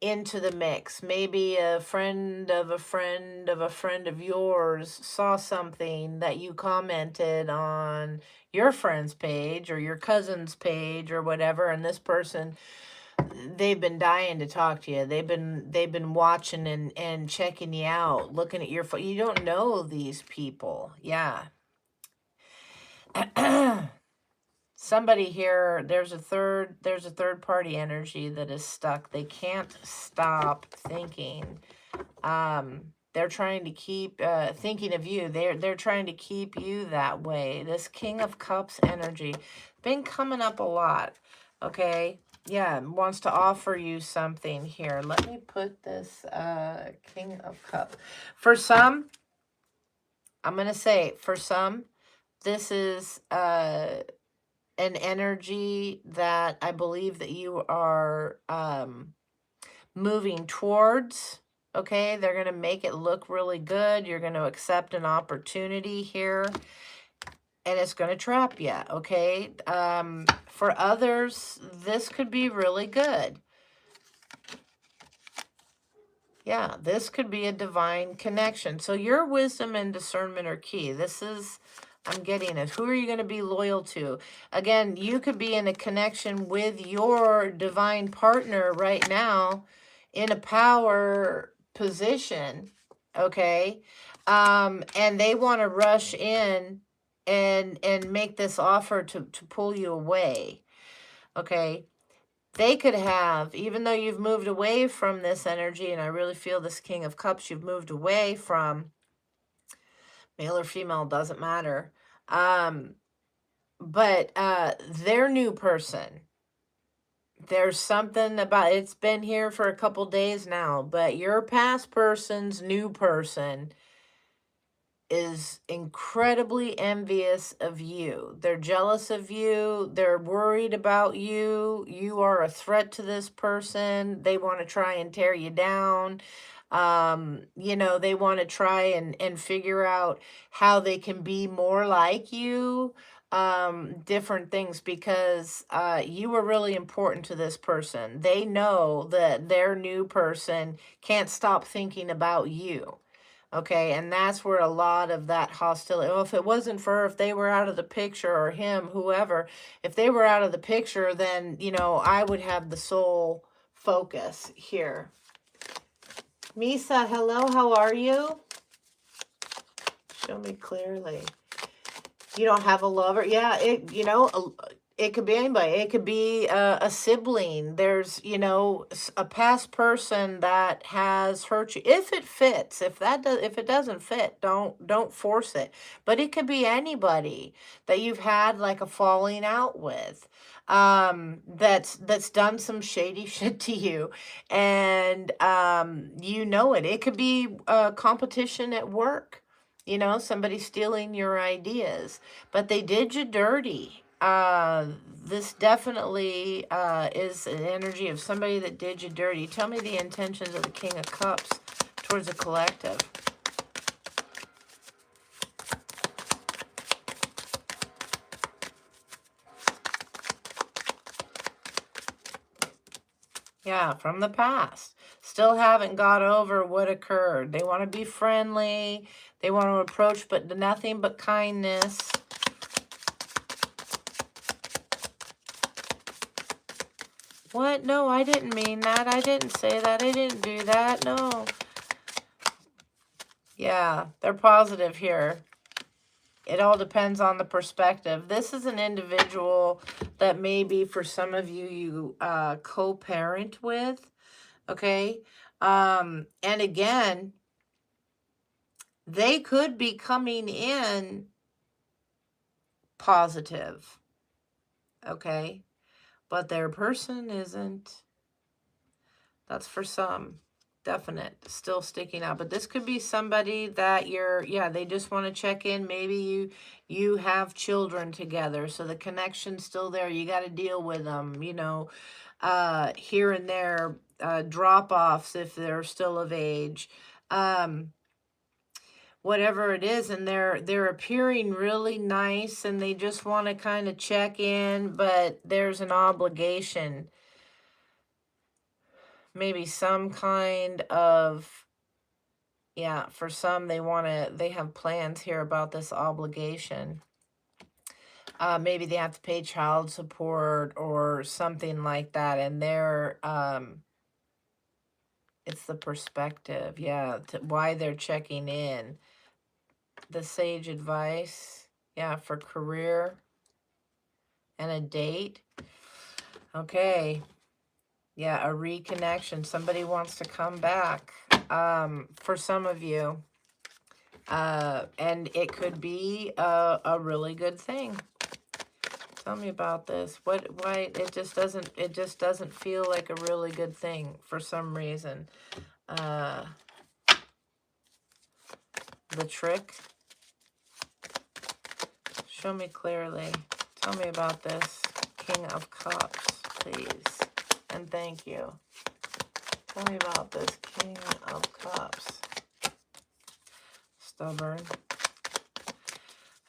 into the mix. Maybe a friend of a friend of a friend of yours saw something that you commented on your friend's page or your cousin's page or whatever, and this person, they've been dying to talk to you. They've been watching and checking you out, looking at your phone. You don't know these people. Yeah. Somebody here, there's a third party energy that is stuck. They can't stop thinking. They're trying to keep thinking of you. They're trying to keep you that way. This King of Cups energy been coming up a lot. Okay, yeah, wants to offer you something here. Let me put this King of Cups. For some, I'm gonna say for some, this is an energy that I believe that you are moving towards. Okay, they're going to make it look really good. You're going to accept an opportunity here, and it's going to trap you. Okay, for others, this could be really good. Yeah, this could be a divine connection. So your wisdom and discernment are key. This is I'm getting it. Who are you going to be loyal to? Again, you could be in a connection with your divine partner right now in a power position, okay? And they want to rush in and make this offer to pull you away, okay? They could have, even though you've moved away from this energy, and I really feel this King of Cups, you've moved away from, male or female, doesn't matter. But their new person, there's something about, it's been here for a couple days now, but your past person's new person is incredibly envious of you. They're jealous of you. They're worried about you. You are a threat to this person. They want to try and tear you down. You know, they want to try and figure out how they can be more like you. Different things, because you were really important to this person. They know that their new person can't stop thinking about you. Okay, and that's where a lot of that hostility, well, if it wasn't for her, if they were out of the picture, or him, whoever, if they were out of the picture, then, you know, I would have the sole focus here. Misa, hello, how are you? Show me clearly. You don't have a lover? Yeah, it, you know, it could be anybody. It could be a sibling. There's, you know, a past person that has hurt you. If it fits, if it doesn't fit, don't force it. But it could be anybody that you've had like a falling out with. That's done some shady shit to you, and you know it. It could be competition at work. You know, somebody stealing your ideas, but they did you dirty. This definitely is an energy of somebody that did you dirty. Tell me the intentions of the King of Cups towards the collective. Yeah, from the past. Still haven't got over what occurred. They want to be friendly. They want to approach, but nothing but kindness. What? No, I didn't mean that. I didn't say that. I didn't do that. No. Yeah, they're positive here. It all depends on the perspective. This is an individual that maybe for some of you, you co-parent with, okay? And again, they could be coming in positive, okay? But their person isn't. That's for some. Definite. Still sticking out. But this could be somebody that you're, yeah, they just want to check in. Maybe you have children together, so the connection's still there. You got to deal with them, you know, here and there, drop-offs if they're still of age. Whatever it is, and they're appearing really nice, and they just want to kind of check in, but there's an obligation. Maybe some kind of, yeah, for some, they have plans here about this obligation. Maybe they have to pay child support or something like that, and it's the perspective, yeah, why they're checking in. The sage advice, yeah, for career and a date. Okay, yeah, a reconnection. Somebody wants to come back, for some of you. And it could be a really good thing. Tell me about this. Why it just doesn't feel like a really good thing for some reason. The trick. Show me clearly. Tell me about this. King of Cups, please. And thank you. Tell me about this King of Cups. Stubborn.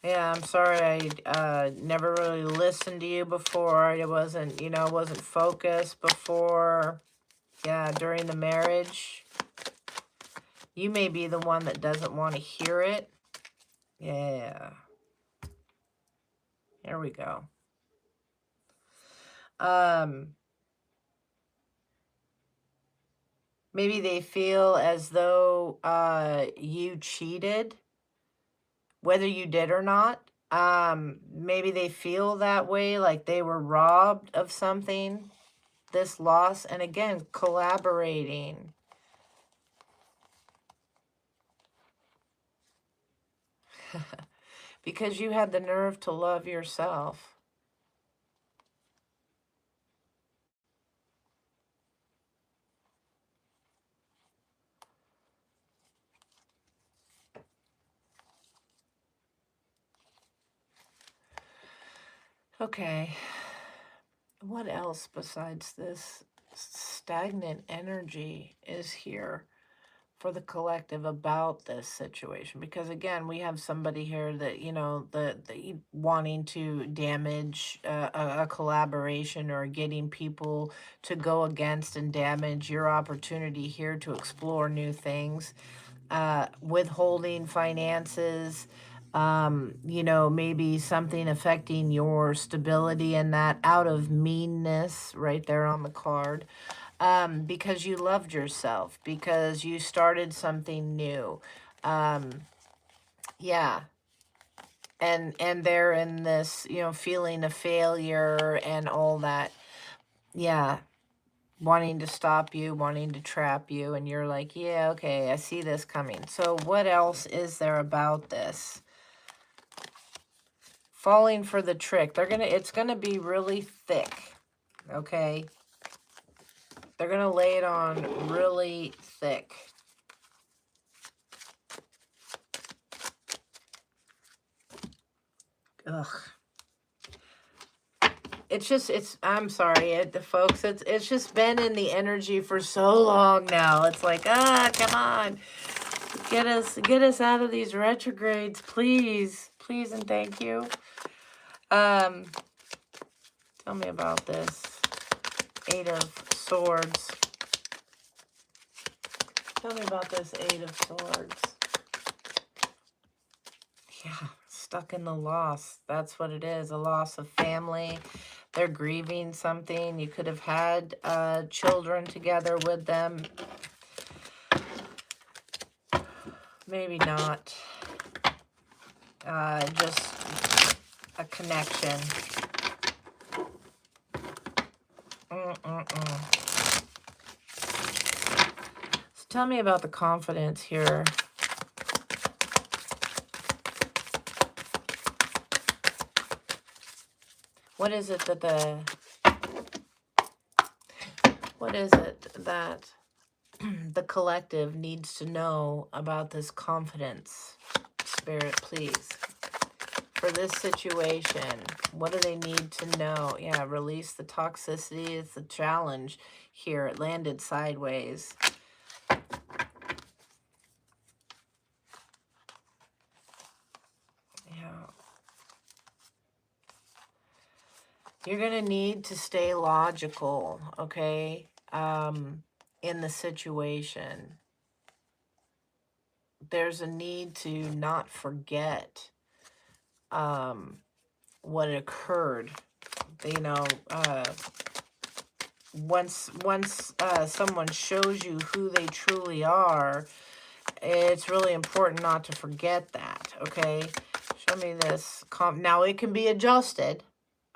Yeah, I'm sorry I never really listened to you before. I wasn't, you know, wasn't focused before. Yeah, during the marriage. You may be the one that doesn't want to hear it. Yeah. Here we go. Maybe they feel as though you cheated, whether you did or not. Maybe they feel that way, like they were robbed of something, this loss. And again, collaborating. Because you had the nerve to love yourself. Okay. What else besides this stagnant energy is here for the collective about this situation? Because again, we have somebody here that, you know, the wanting to damage a collaboration, or getting people to go against and damage your opportunity here to explore new things, withholding finances, you know, maybe something affecting your stability, and that out of meanness right there on the card. Because you loved yourself, because you started something new. Yeah. And they're in this, you know, feeling of failure and all that. Yeah. Wanting to stop you, wanting to trap you. And you're like, yeah, okay, I see this coming. So what else is there about this? Falling for the trick. It's gonna be really thick. Okay. They're gonna lay it on really thick. Ugh. I'm sorry, folks, it's just been in the energy for so long now. It's like, come on. Get us out of these retrogrades, please. Please and thank you. Tell me about this. 8 of Swords. Tell me about this 8 of Swords. Yeah, stuck in the loss. That's what it is, a loss of family. They're grieving something. You could have had children together with them. Maybe not. Just a connection. So tell me about the confidence here. What is it that the collective needs to know about this confidence? Spirit, please. For this situation, what do they need to know? Yeah, release the toxicity. It's the challenge here. It landed sideways. Yeah. You're going to need to stay logical, okay, in the situation. There's a need to not forget what occurred. You know, once someone shows you who they truly are, it's really important not to forget that, okay? Show me this. Now, it can be adjusted,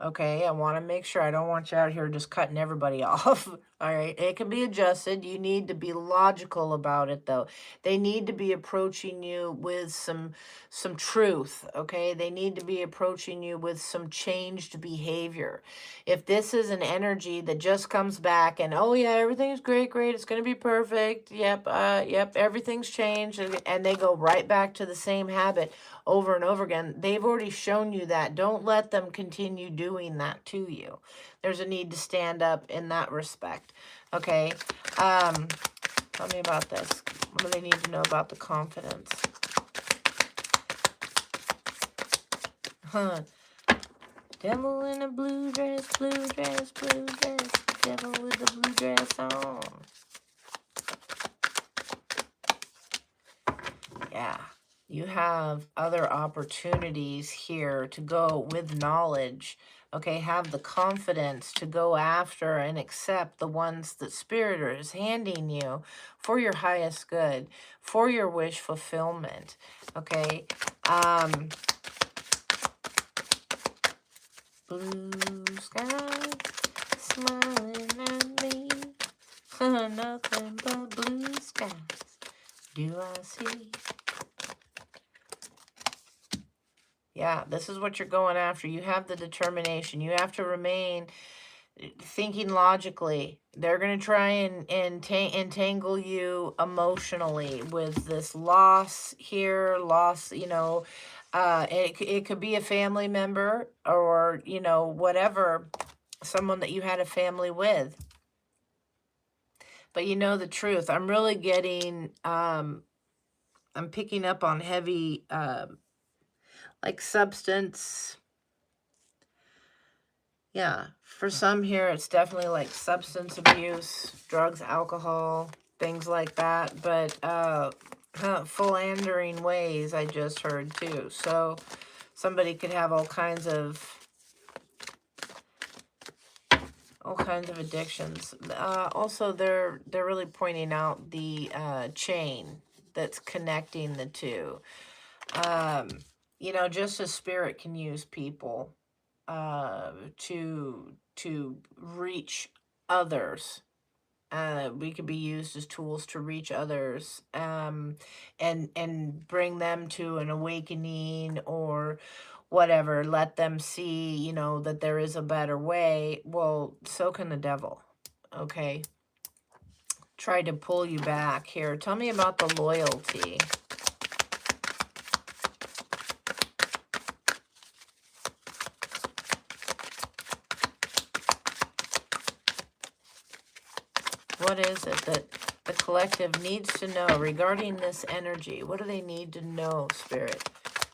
okay? I want to make sure. I don't want you out here just cutting everybody off, all right? It can be adjusted. You need to be logical about it, though. They need to be approaching you with some truth, okay? They need to be approaching you with some changed behavior. If this is an energy that just comes back and, oh, yeah, everything's great, it's going to be perfect. Yep, everything's changed. And they go right back to the same habit over and over again. They've already shown you that. Don't let them continue doing that to you. There's a need to stand up in that respect. Okay. Tell me about this. What do they need to know about the confidence? Devil in a blue dress, blue dress, blue dress. Devil with a blue dress on. Yeah. You have other opportunities here to go with knowledge. Okay, have the confidence to go after and accept the ones that Spirit is handing you for your highest good, for your wish fulfillment. Okay, blue sky smiling at me, nothing but blue skies do I see. Yeah, this is what you're going after. You have the determination. You have to remain thinking logically. They're going to try and entangle you emotionally with this loss here, loss, you know, it could be a family member or, you know, whatever, someone that you had a family with. But you know the truth. I'm really getting, I'm picking up on heavy, like substance. Yeah, for some here, it's definitely like substance abuse, drugs, alcohol, things like that. But philandering ways, I just heard too. So somebody could have all kinds of addictions. Also, they're really pointing out the chain that's connecting the two. You know, just as Spirit can use people to reach others. We could be used as tools to reach others, and bring them to an awakening or whatever. Let them see, you know, that there is a better way. Well, so can the devil. Okay, try to pull you back here. Tell me about the loyalty. What is it that the collective needs to know regarding this energy? What do they need to know, Spirit,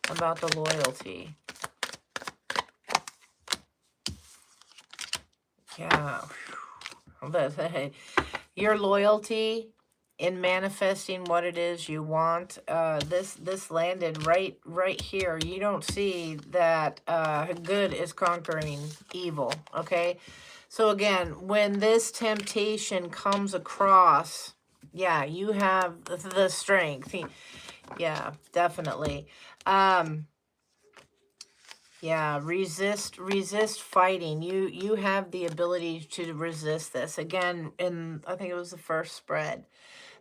about the loyalty? Yeah. Your loyalty in manifesting what it is you want. This landed right here. You don't see that good is conquering evil. Okay. So again, when this temptation comes across, yeah, you have the strength. Yeah, definitely. Yeah, resist fighting. You have the ability to resist this. Again, I think it was the first spread.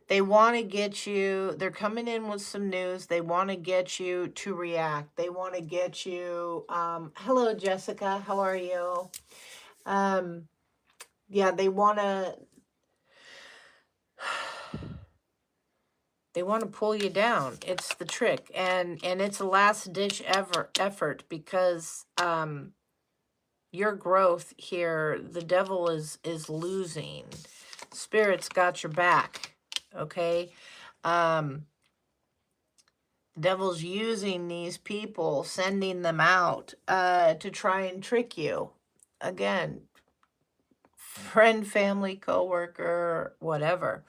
They want to get you, they're coming in with some news. They want to get you to react. They want to get you, hello, Jessica, how are you? Yeah, they want to pull you down. It's the trick. And it's a last ditch effort because, your growth here, the devil is losing. Spirit's got your back. Okay. The devil's using these people, sending them out to try and trick you. Again, friend, family, coworker, whatever.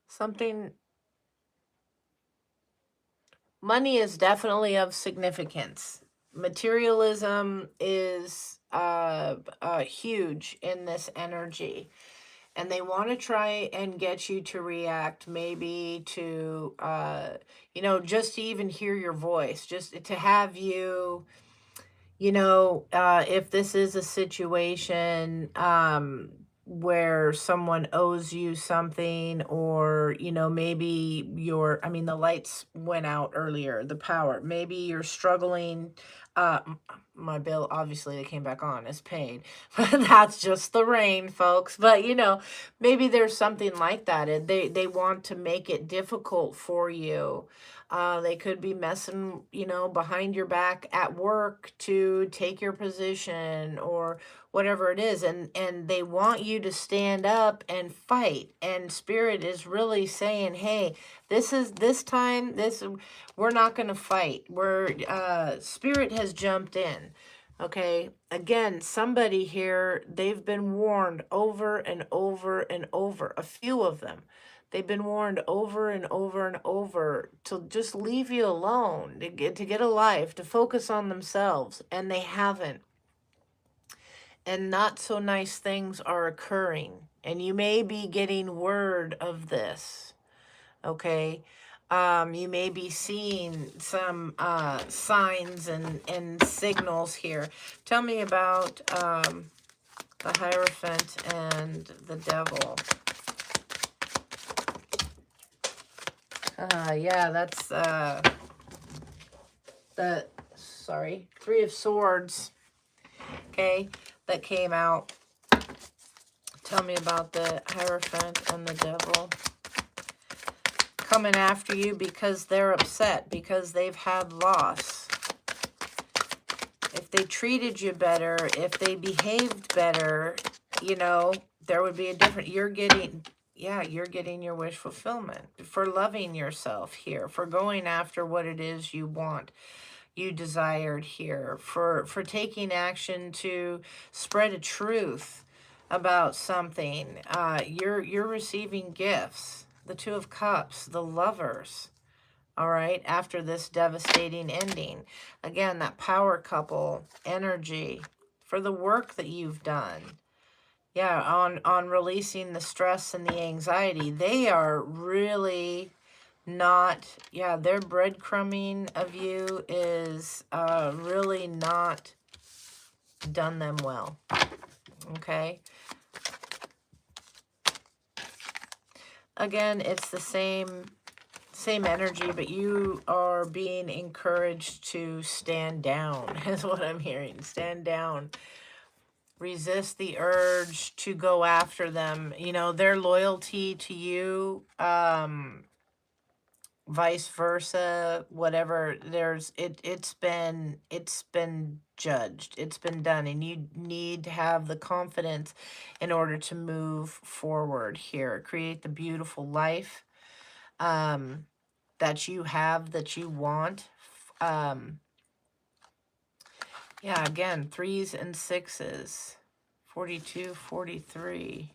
Something. Money is definitely of significance. Materialism is huge in this energy. And they want to try and get you to react, maybe to, you know, just to even hear your voice, just to have you, you know, if this is a situation where someone owes you something, or, you know, maybe I mean, the lights went out earlier, the power, maybe you're struggling. My bill, obviously, they came back on, is paid. But that's just the rain, folks. But, you know, maybe there's something like that. They want to make it difficult for you. They could be messing, you know, behind your back at work to take your position or whatever it is. And they want you to stand up and fight. And Spirit is really saying, hey, this time, we're not going to fight. Spirit has jumped in. Okay, again, somebody here, they've been warned over and over and over, a few of them. They've been warned over and over and over to just leave you alone, to get a life, to focus on themselves, and they haven't. And not so nice things are occurring, and you may be getting word of this. Okay, you may be seeing some signs and signals here. Tell me about the Hierophant and the Devil. Yeah, that's the, sorry, Three of Swords, okay, that came out. Tell me about the Hierophant and the Devil. Coming after you because they're upset, because they've had loss. If they treated you better, if they behaved better, you know, there would be a different, you're getting your wish fulfillment for loving yourself here, for going after what it is you want, you desired here, for taking action to spread a truth about something. You're receiving gifts. The Two of Cups, the Lovers. All right, after this devastating ending. Again, that power couple energy for the work that you've done. Yeah, on releasing the stress and the anxiety. They are really not, yeah, their breadcrumbing of you is really not done them well. Okay. Again, it's the same energy, but you are being encouraged to stand down, is what I'm hearing. Stand down. Resist the urge to go after them. You know, their loyalty to you, vice versa, whatever, it's been judged. It's been done, and you need to have the confidence in order to move forward here. Create the beautiful life that you have, that you want. Yeah, again, 3s and 6s, 42, 43.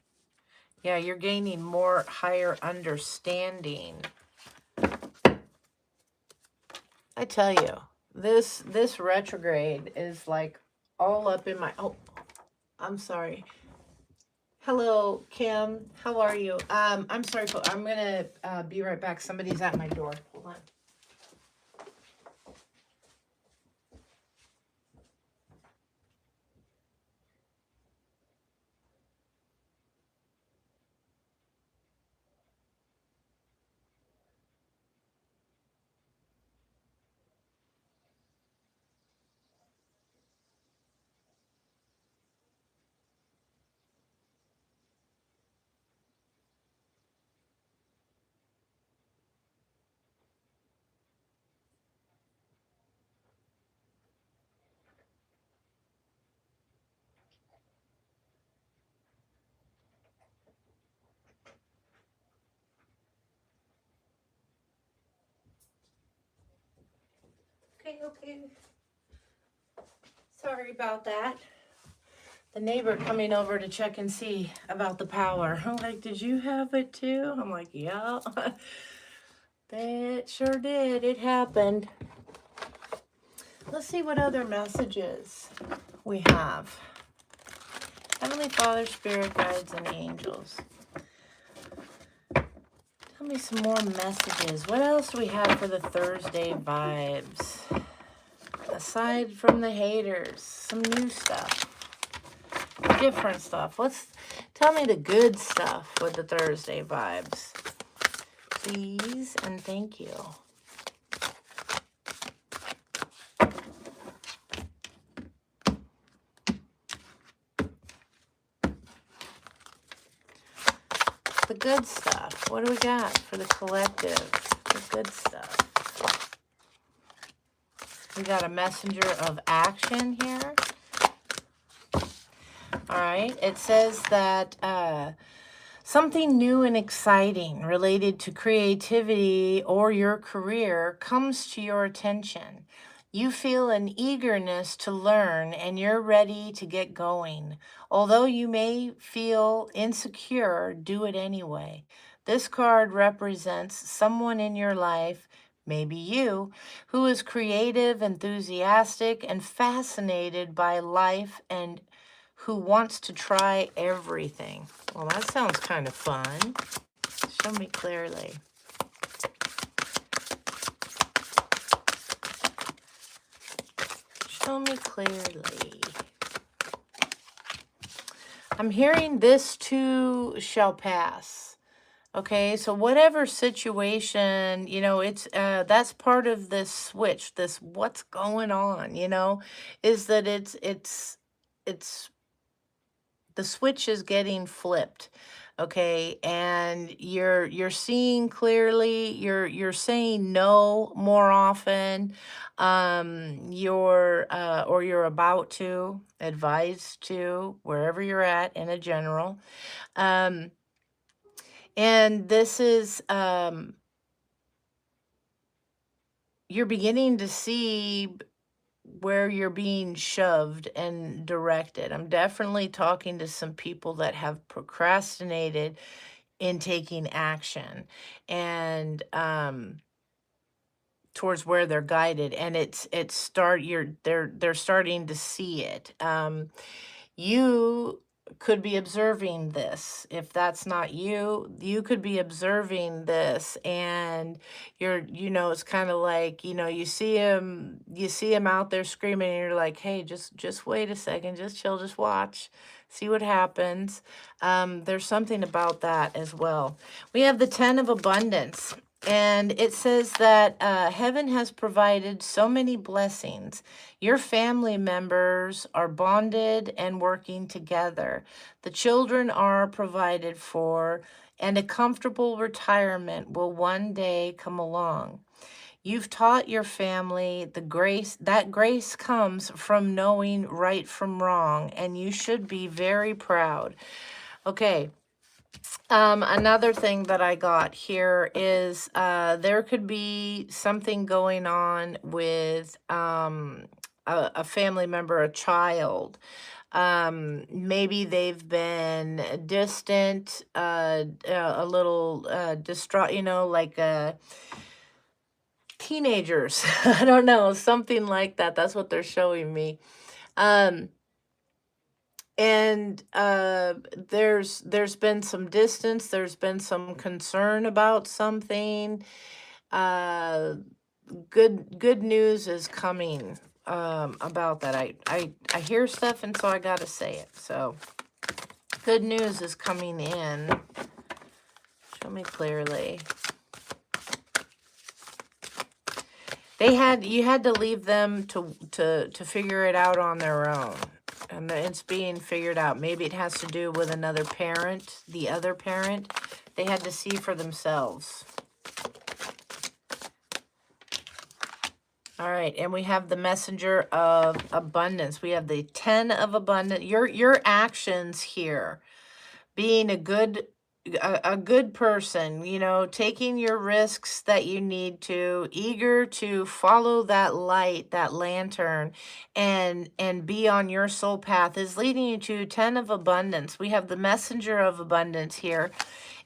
Yeah, you're gaining more higher understanding. I tell you, this retrograde is like all up in my, oh, I'm sorry. Hello, Kim. How are you? I'm sorry, I'm gonna be right back. Somebody's at my door. Hold on. Okay. Sorry about that. The neighbor coming over to check and see about the power. I'm like, did you have it too? I'm like, yeah. That sure did. It happened. Let's see what other messages we have. Heavenly Father, Spirit Guides, and Angels. Tell me some more messages. What else do we have for the Thursday vibes? Aside from the haters, some new stuff. Different stuff. Tell me the good stuff with the Thursday vibes. Please and thank you. The good stuff. What do we got for the collective? The good stuff. We got a messenger of action here. All right. It says that something new and exciting related to creativity or your career comes to your attention. You feel an eagerness to learn and you're ready to get going. Although you may feel insecure, do it anyway. This card represents someone in your life, maybe you, who is creative, enthusiastic, and fascinated by life and who wants to try everything. Well, that sounds kind of fun. Show me clearly. Show me clearly. I'm hearing this too shall pass. Okay, so whatever situation, you know, it's that's part of this switch, this what's going on, you know, is that it's the switch is getting flipped. Okay, and you're seeing clearly, you're saying no more often. You're or you're about to, advised to, wherever you're at in a general. And this is you're beginning to see where you're being shoved and directed. I'm definitely talking to some people that have procrastinated in taking action and towards where they're guided, and they're starting to see it. You could be observing this. If that's not you, you could be observing this, and you know, it's kind of like, you know, you see him out there screaming, and you're like, hey, just wait a second, just chill, just watch, see what happens. There's something about that as well. We have the 10 of abundance. And it says that heaven has provided so many blessings. Your family members are bonded and working together. The children are provided for, and a comfortable retirement will one day come along. You've taught your family the grace, that grace comes from knowing right from wrong, and you should be very proud. Okay. Another thing that I got here is there could be something going on with a family member, a child. Maybe they've been distant, a little distraught, you know, like teenagers. I don't know, something like that. That's what they're showing me. And there's been some distance, there's been some concern about something. Uh, good news is coming about that. I hear stuff, and so I gotta say it. So good news is coming in. Show me clearly. You had to leave them to figure it out on their own. And it's being figured out. Maybe it has to do with another parent, the other parent. They had to see for themselves. All right, and we have the messenger of abundance. We have the 10 of abundance. Your actions here, being a good person, you know, taking your risks that you need to, eager to follow that light, that lantern, and be on your soul path is leading you to 10 of abundance. We have the messenger of abundance here.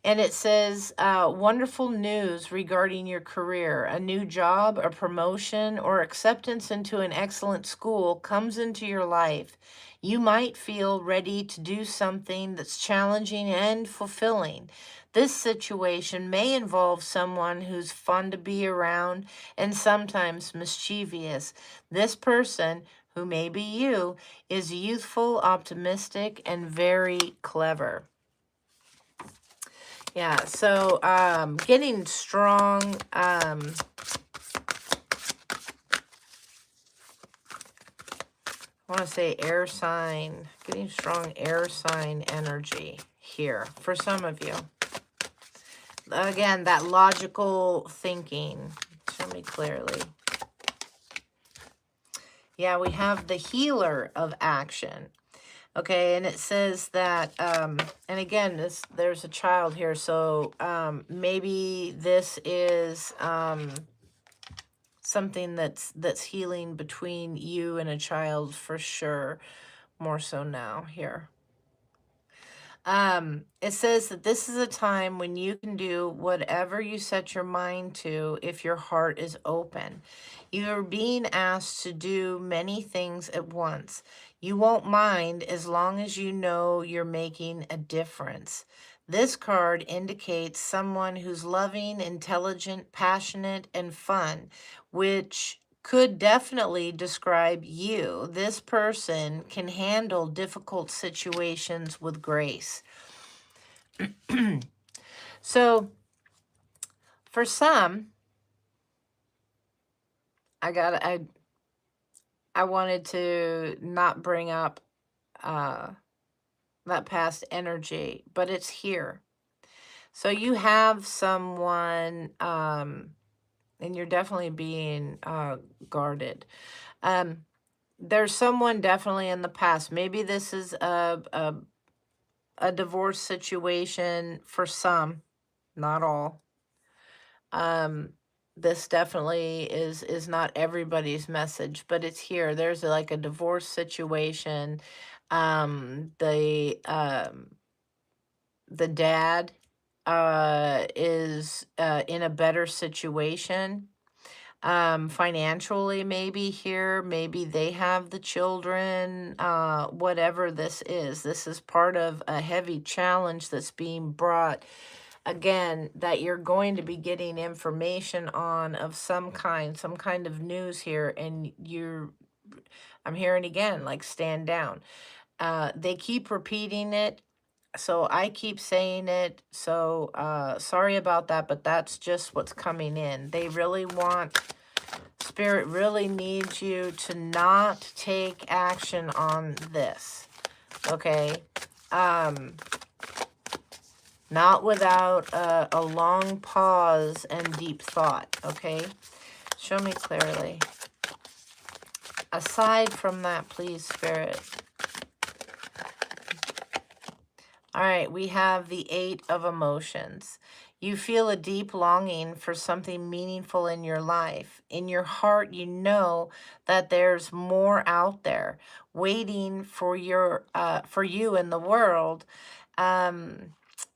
And it says, wonderful news regarding your career. A new job, a promotion, or acceptance into an excellent school comes into your life. You might feel ready to do something that's challenging and fulfilling. This situation may involve someone who's fun to be around and sometimes mischievous. This person, who may be you, is youthful, optimistic, and very clever. Yeah, so getting strong, I want to say air sign, getting strong air sign energy here for some of you. Again, that logical thinking. Show me clearly. Yeah, we have the healer of action. Okay, and it says that, and again, there's a child here, so maybe this is something that's healing between you and a child for sure, more so now here. It says that this is a time when you can do whatever you set your mind to if your heart is open. You're being asked to do many things at once. You won't mind as long as you know you're making a difference. This card indicates someone who's loving, intelligent, passionate, and fun, which could definitely describe you. This person can handle difficult situations with grace. So for some, I wanted to not bring up that past energy, but it's here. So you have someone, and you're definitely being guarded. There's someone definitely in the past. Maybe this is a divorce situation for some, not all. This definitely is not everybody's message, but it's here. There's like a divorce situation. The dad is in a better situation, financially, maybe here, maybe they have the children, whatever this is part of a heavy challenge that's being brought again, that you're going to be getting information on of some kind of news here, and I'm hearing again, like, stand down. They keep repeating it, so I keep saying it, so sorry about that, but that's just what's coming in. They really want, Spirit really needs you to not take action on this, okay? Not without a long pause and deep thought, okay? Show me clearly. Aside from that, please, Spirit. All right, we have the 8 of Emotions. You feel a deep longing for something meaningful in your life. In your heart, you know that there's more out there waiting for you in the world.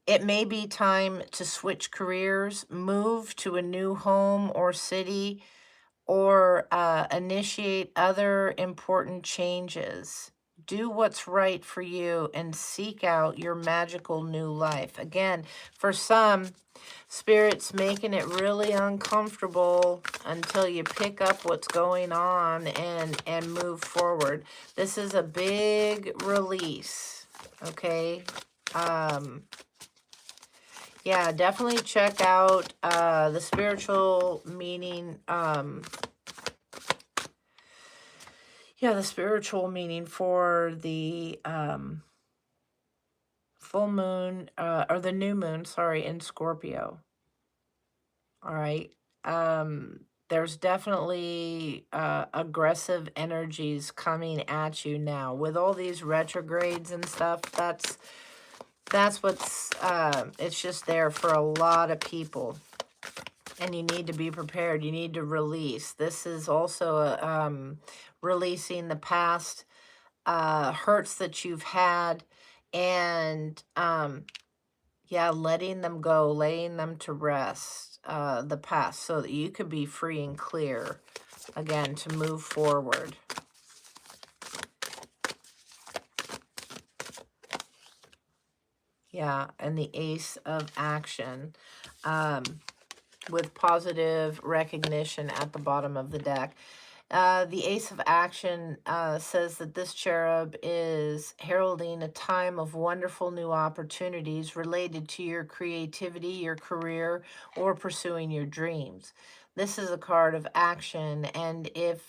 It may be time to switch careers, move to a new home or city, or initiate other important changes. Do what's right for you and seek out your magical new life. Again, for some, Spirit's making it really uncomfortable until you pick up what's going on and move forward. This is a big release, okay? Yeah, definitely check out the spiritual meaning. The spiritual meaning for the full moon, or the new moon, sorry, in Scorpio. All right. There's definitely aggressive energies coming at you now. With all these retrogrades and stuff, that's what's, it's just there for a lot of people. And you need to be prepared. You need to release. This is also releasing the past hurts that you've had, and letting them go, laying them to rest, the past, so that you could be free and clear again to move forward. Yeah, and the Ace of Action. With positive recognition at the bottom of the deck. The Ace of Action says that this cherub is heralding a time of wonderful new opportunities related to your creativity, your career, or pursuing your dreams. This is a card of action, and if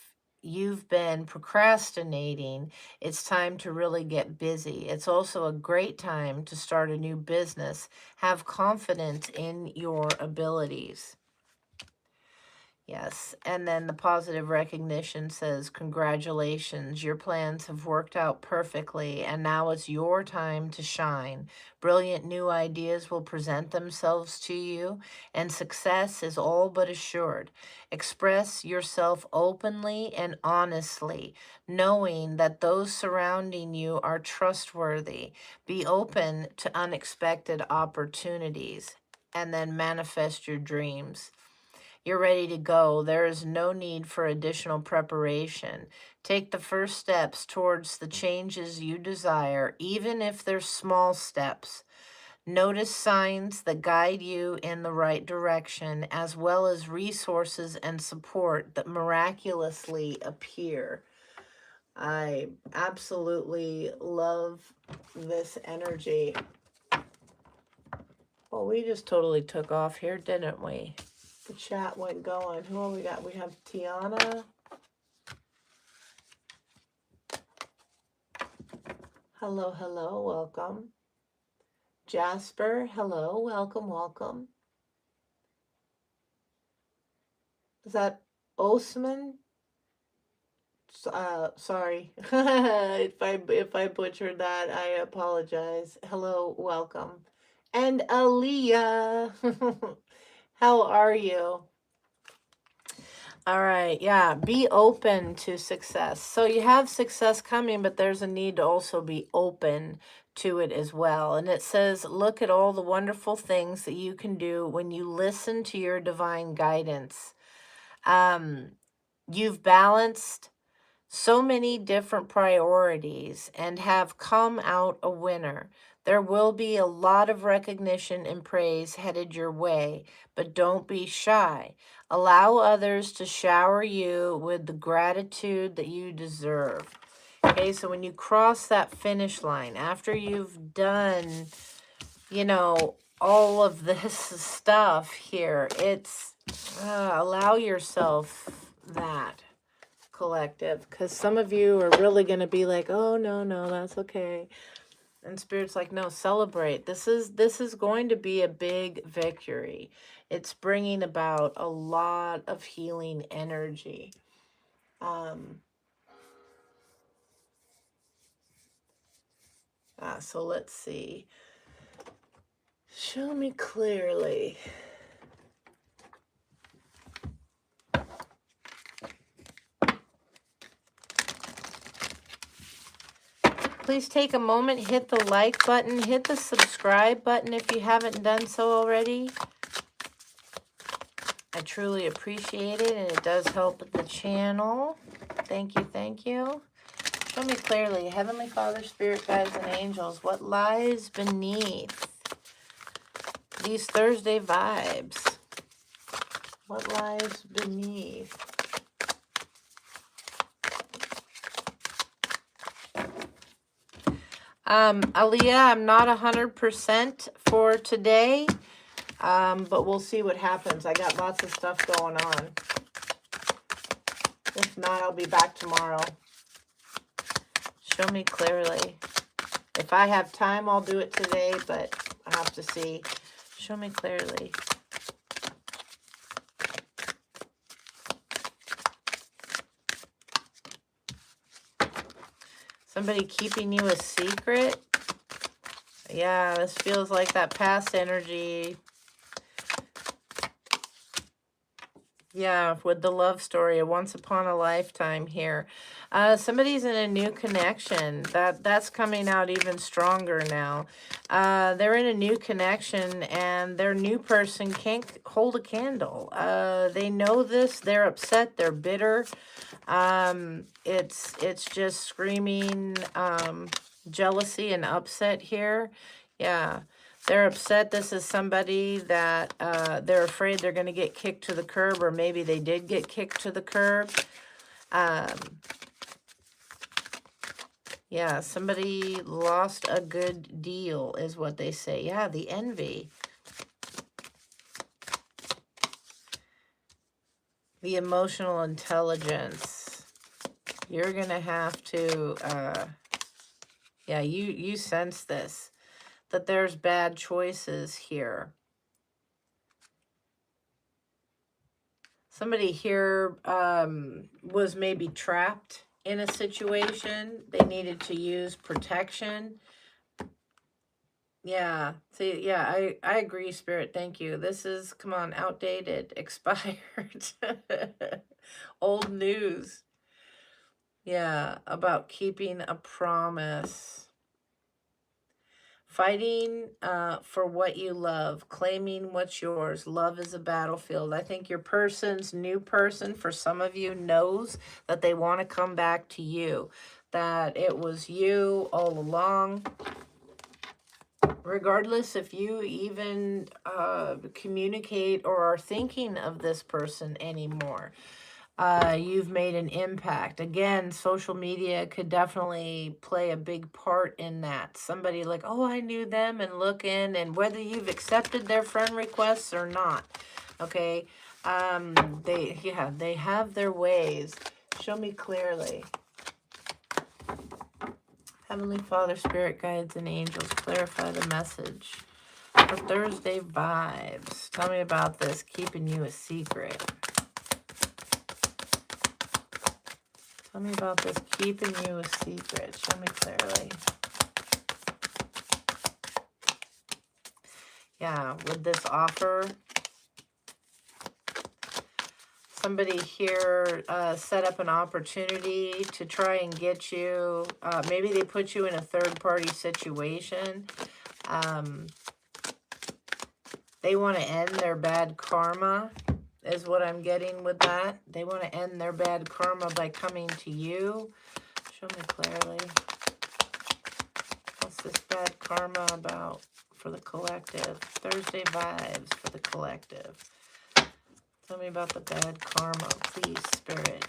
you've been procrastinating, it's time to really get busy. It's also a great time to start a new business. Have confidence in your abilities. Yes, and then the positive recognition says, congratulations, your plans have worked out perfectly, and now it's your time to shine. Brilliant new ideas will present themselves to you, and success is all but assured. Express yourself openly and honestly, knowing that those surrounding you are trustworthy. Be open to unexpected opportunities, and then manifest your dreams. You're ready to go. There is no need for additional preparation. Take the first steps towards the changes you desire, even if they're small steps. Notice signs that guide you in the right direction, as well as resources and support that miraculously appear. I absolutely love this energy. Well, we just totally took off here, didn't we? The chat went going. Who we got? We have Tiana. Hello, hello, welcome. Jasper, hello, welcome, welcome. Is that Osman? Sorry. if I butchered that, I apologize. Hello, welcome. And Aaliyah. How are you? All right, yeah, be open to success. So you have success coming, but there's a need to also be open to it as well. And it says, look at all the wonderful things that you can do when you listen to your divine guidance. You've balanced so many different priorities and have come out a winner. There will be a lot of recognition and praise headed your way, but don't be shy. Allow others to shower you with the gratitude that you deserve. Okay, so when you cross that finish line, after you've done, you know, all of this stuff here, it's allow yourself that. Collective, because some of you are really going to be like, oh no, that's okay, and Spirit's like, no, celebrate. This is going to be a big victory. It's bringing about a lot of healing energy. So let's see, show me clearly. Please take a moment, hit the like button, hit the subscribe button if you haven't done so already. I truly appreciate it, and it does help the channel. Thank you, thank you. Show me clearly, Heavenly Father, Spirit Guides, and Angels, what lies beneath these Thursday vibes? What lies beneath? Aaliyah, I'm not 100% for today, but we'll see what happens. I got lots of stuff going on. If not, I'll be back tomorrow. Show me clearly. If I have time, I'll do it today, but I have to see. Show me clearly. Somebody keeping you a secret? Yeah, this feels like that past energy. Yeah, with the love story, a once upon a lifetime here. Somebody's in a new connection. That's coming out even stronger now. They're in a new connection, and their new person can't hold a candle. They know this. They're upset. They're bitter. It's just screaming jealousy and upset here. Yeah. They're upset. This is somebody that they're afraid they're going to get kicked to the curb, or maybe they did get kicked to the curb. Yeah, somebody lost a good deal is what they say. Yeah, the envy. The emotional intelligence. You're going to have to, yeah, you sense this, that there's bad choices here. Somebody here was maybe trapped in a situation. They needed to use protection. Yeah. See, yeah, I agree, Spirit. Thank you. This is, come on, outdated, expired, old news. Yeah, about keeping a promise. Fighting for what you love, claiming what's yours. Love is a battlefield. I think your new person, for some of you, knows that they want to come back to you, that it was you all along. Regardless if you even communicate or are thinking of this person anymore. You've made an impact. Again, social media could definitely play a big part in that. Somebody like, oh, I knew them, and look in, and whether you've accepted their friend requests or not, okay? They have their ways. Show me clearly. Heavenly Father, Spirit Guides, and Angels, clarify the message for Thursday vibes. Tell me about this keeping you a secret. Tell me about this keeping you a secret. Show me clearly. Yeah, with this offer, somebody here set up an opportunity to try and get you. Maybe they put you in a third-party situation. They want to end their bad karma, is what I'm getting with that. They want to end their bad karma by coming to you. Show me clearly. What's this bad karma about for the collective? Thursday vibes for the collective. Tell me about the bad karma, please, Spirit.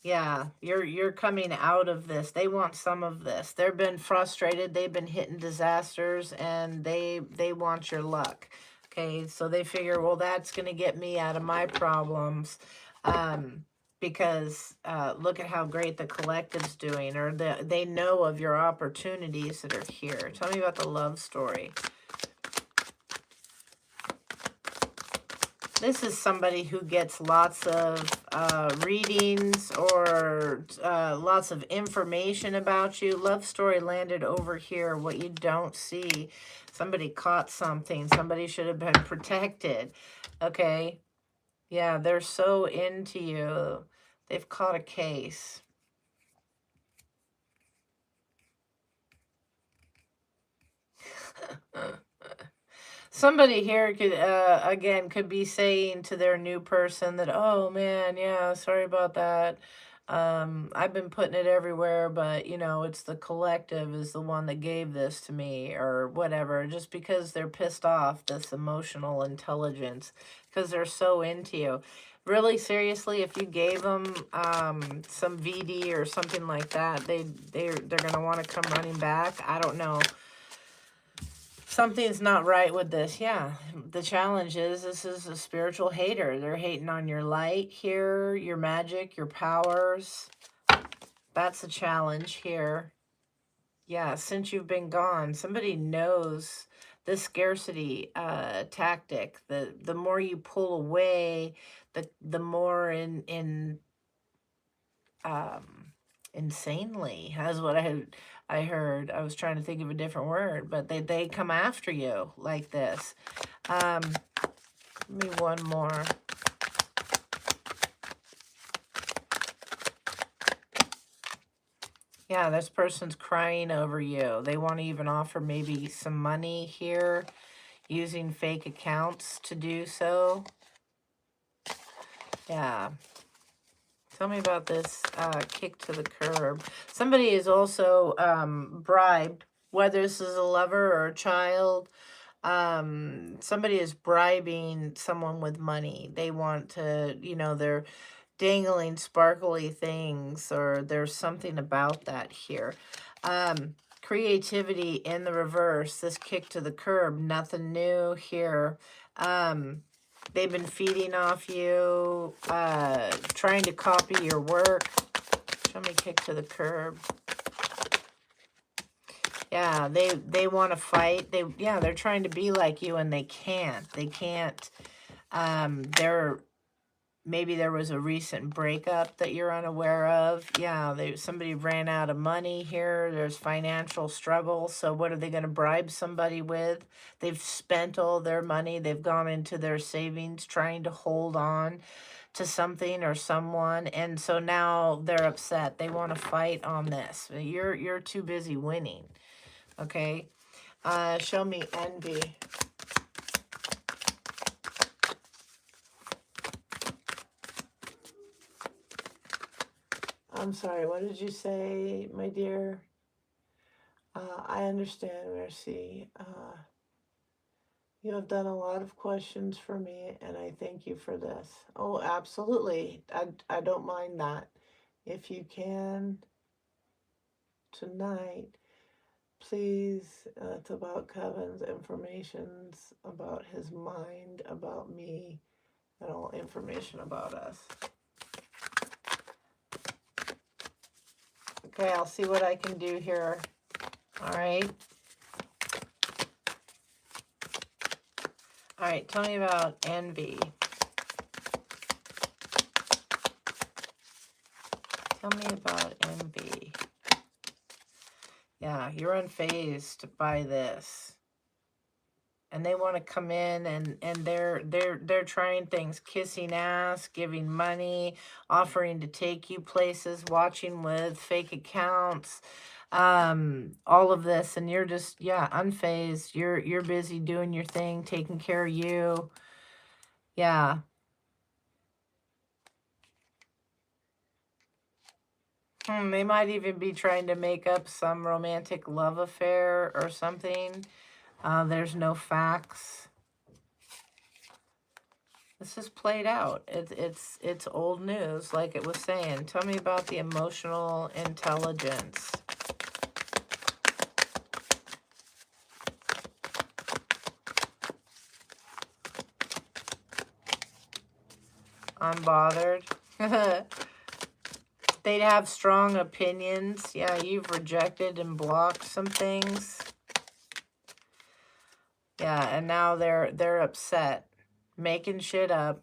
Yeah, you're coming out of this. They want some of this. They've been frustrated. They've been hitting disasters, and they want your luck. Okay, so they figure, well, that's going to get me out of my problems, because look at how great the collective's doing, or they know of your opportunities that are here. Tell me about the love story. This is somebody who gets lots of readings or lots of information about you. Love story landed over here, what you don't see. Somebody caught something. Somebody should have been protected. Okay? Yeah, they're so into you. They've caught a case. Somebody here could, again, could be saying to their new person that, oh, man, yeah, sorry about that. I've been putting it everywhere, but, you know, it's the collective is the one that gave this to me or whatever, just because they're pissed off, this emotional intelligence, because they're so into you. Really, seriously, if you gave them some VD or something like that, they're going to want to come running back. I don't know. Something's not right with this. Yeah, the challenge is this is a spiritual hater. They're hating on your light here, your magic, your powers. That's a challenge here. Yeah, since you've been gone, somebody knows the scarcity tactic. The more you pull away, the more insanely, has what I heard. I was trying to think of a different word, but they come after you like this. Give me one more. Yeah, this person's crying over you. They want to even offer maybe some money here, using fake accounts to do so. Yeah. Tell me about this kick to the curb. Somebody is also bribed, whether this is a lover or a child. Somebody is bribing someone with money. They want to, you know, they're dangling sparkly things, or there's something about that here. Creativity in the reverse, this kick to the curb, nothing new here. They've been feeding off you, trying to copy your work. Show me kick to the curb. Yeah, they want to fight. They're trying to be like you and they can't. They can't. Maybe there was a recent breakup that you're unaware of. Yeah, somebody ran out of money here. There's financial struggle. So what are they going to bribe somebody with? They've spent all their money. They've gone into their savings trying to hold on to something or someone. And so now they're upset. They want to fight on this. You're too busy winning. Okay. Show me envy. I'm sorry, what did you say, my dear? I understand, Mercy. You have done a lot of questions for me, and I thank you for this. Oh, absolutely. I don't mind that. If you can, tonight, please, it's about Kevin's information's about his mind, about me, and all information about us. Okay, I'll see what I can do here. All right. All right, tell me about envy. Tell me about envy. Yeah, you're unfazed by this. And they want to come in and they're trying things, kissing ass, giving money, offering to take you places, watching with fake accounts, all of this, and you're just, yeah, unfazed. You're busy doing your thing, taking care of you. Yeah. They might even be trying to make up some romantic love affair or something. There's no facts. This is played out. It's old news, like it was saying. Tell me about the emotional intelligence. Unbothered. They'd have strong opinions. Yeah, you've rejected and blocked some things. Yeah, and now they're upset, making shit up,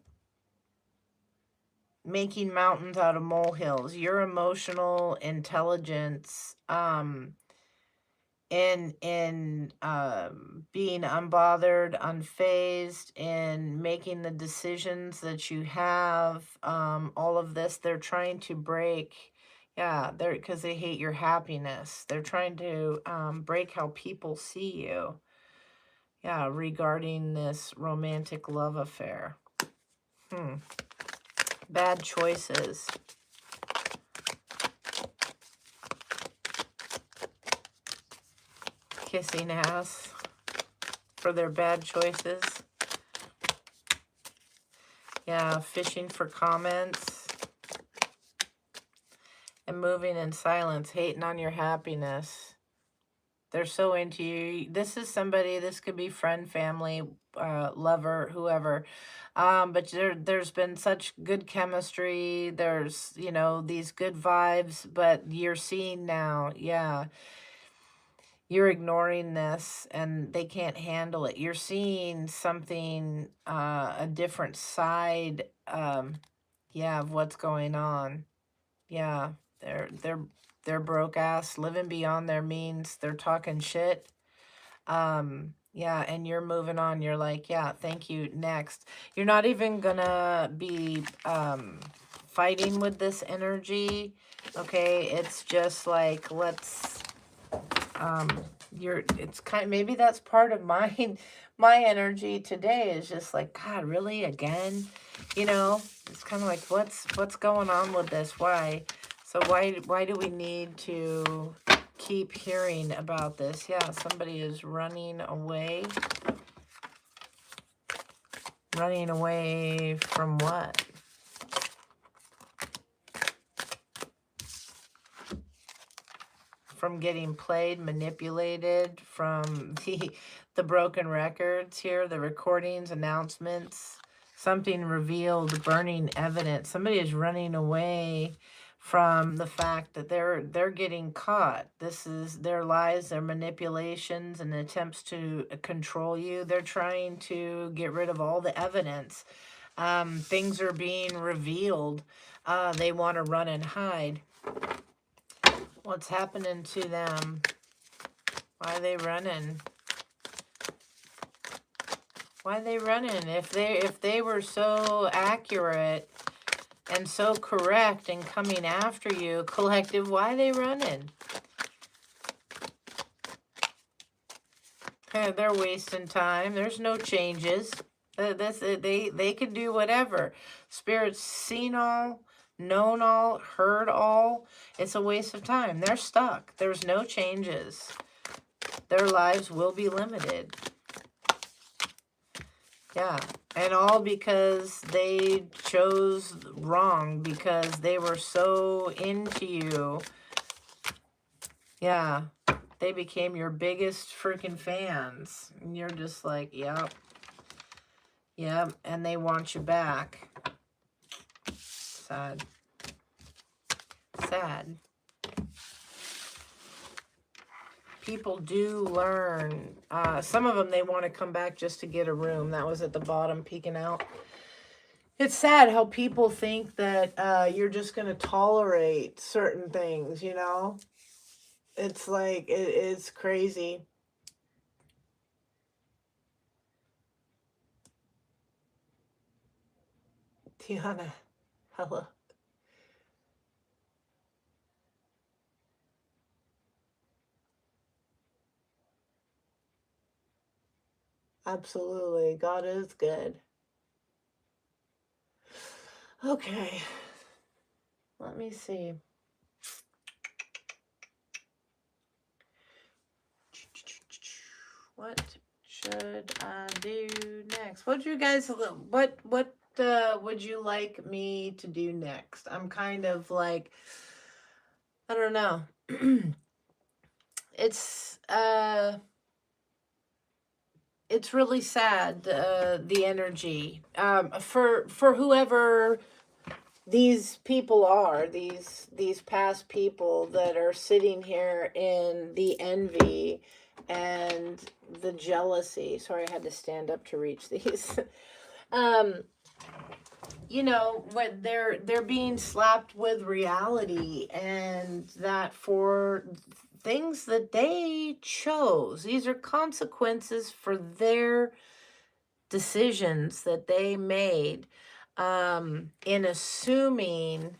making mountains out of molehills. Your emotional intelligence, in being unbothered, unfazed, in making the decisions that you have, all of this, they're trying to break. Yeah, because they hate your happiness. They're trying to break how people see you. Yeah, regarding this romantic love affair. Bad choices. Kissing ass for their bad choices. Yeah, fishing for comments. And moving in silence, hating on your happiness. They're so into you. This is somebody, this could be friend, family, lover, whoever. But there's been such good chemistry. There's, these good vibes, but you're seeing now, yeah, you're ignoring this and they can't handle it. You're seeing something, a different side, yeah, of what's going on. Yeah, they're broke ass, living beyond their means. They're talking shit. Yeah, and you're moving on. You're like, yeah, thank you, next. You're not even gonna be fighting with this energy. Okay, it's just like, let's it's kind of, maybe that's part of my energy today, is just like, God, really, again? It's kind of like, what's going on with this? Why? So why do we need to keep hearing about this? Yeah, somebody is running away. Running away from what? From getting played, manipulated, from the broken records here, the recordings, announcements, something revealed, burning evidence. Somebody is running away from the fact that they're getting caught. This is their lies, their manipulations, and attempts to control you. They're trying to get rid of all the evidence. Things are being revealed. They want to run and hide. What's happening to them? Why are they running? Why are they running? If they were so accurate and so correct in coming after you, collective, why are they running? They're wasting time. There's no changes. They can do whatever. Spirit's seen all, known all, heard all. It's a waste of time. They're stuck. There's no changes. Their lives will be limited. Yeah. And all because they chose wrong, because they were so into you. Yeah. They became your biggest freaking fans. And you're just like, yep. Yep. And they want you back. Sad. Sad. People do learn. Some of them, they want to come back just to get a room. That was at the bottom peeking out. It's sad how people think that you're just going to tolerate certain things, you know? It's like, it's crazy. Tiana, hello. Absolutely. God is good. Okay. Let me see. What should I do next? What you guys, what would you like me to do next? I'm kind of like, I don't know. It's really sad, the energy. For whoever these people are, these past people that are sitting here in the envy and the jealousy. Sorry, I had to stand up to reach these. You know, what they're being slapped with reality, and that for things that they chose, these are consequences for their decisions that they made, in assuming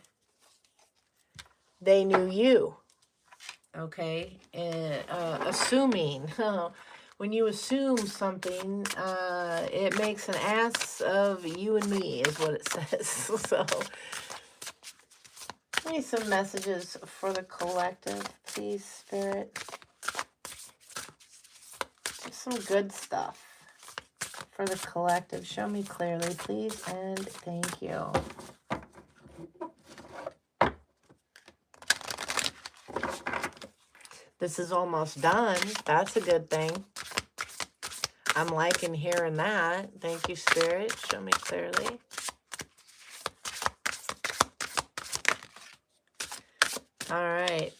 they knew you. Okay, assuming. When you assume something, it makes an ass of you and me, is what it says. So, give me some messages for the collective, please, Spirit. Just some good stuff for the collective. Show me clearly, please, and thank you. This is almost done. That's a good thing. I'm liking hearing that. Thank you, Spirit. Show me clearly. All right.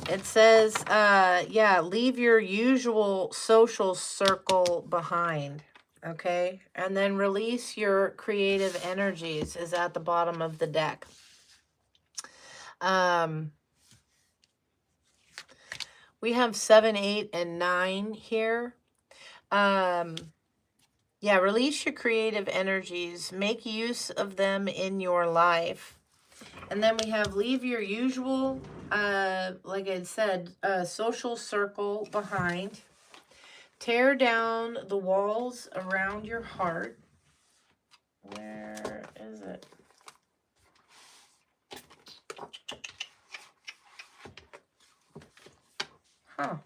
It says, yeah, leave your usual social circle behind. Okay. And then release your creative energies is at the bottom of the deck. We have 7, 8, and 9 here. Yeah, release your creative energies. Make use of them in your life. And then we have leave your usual, like I said, social circle behind. Tear down the walls around your heart. Where is it? Huh.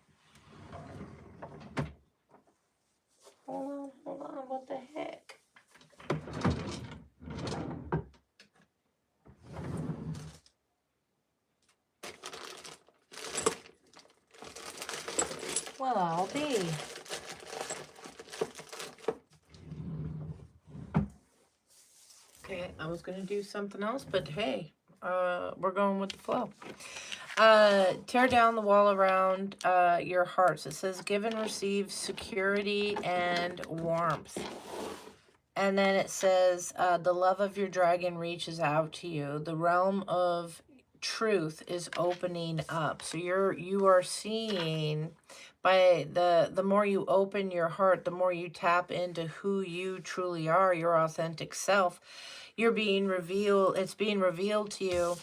Hold on, what the heck? Well, I'll be. Okay, I was going to do something else, but hey, we're going with the flow. Tear down the wall around your hearts. It says give and receive security and warmth. And then it says the love of your dragon reaches out to you. The realm of truth is opening up. So you are seeing, by the more you open your heart, the more you tap into who you truly are, your authentic self. You're being revealed. It's being revealed to you.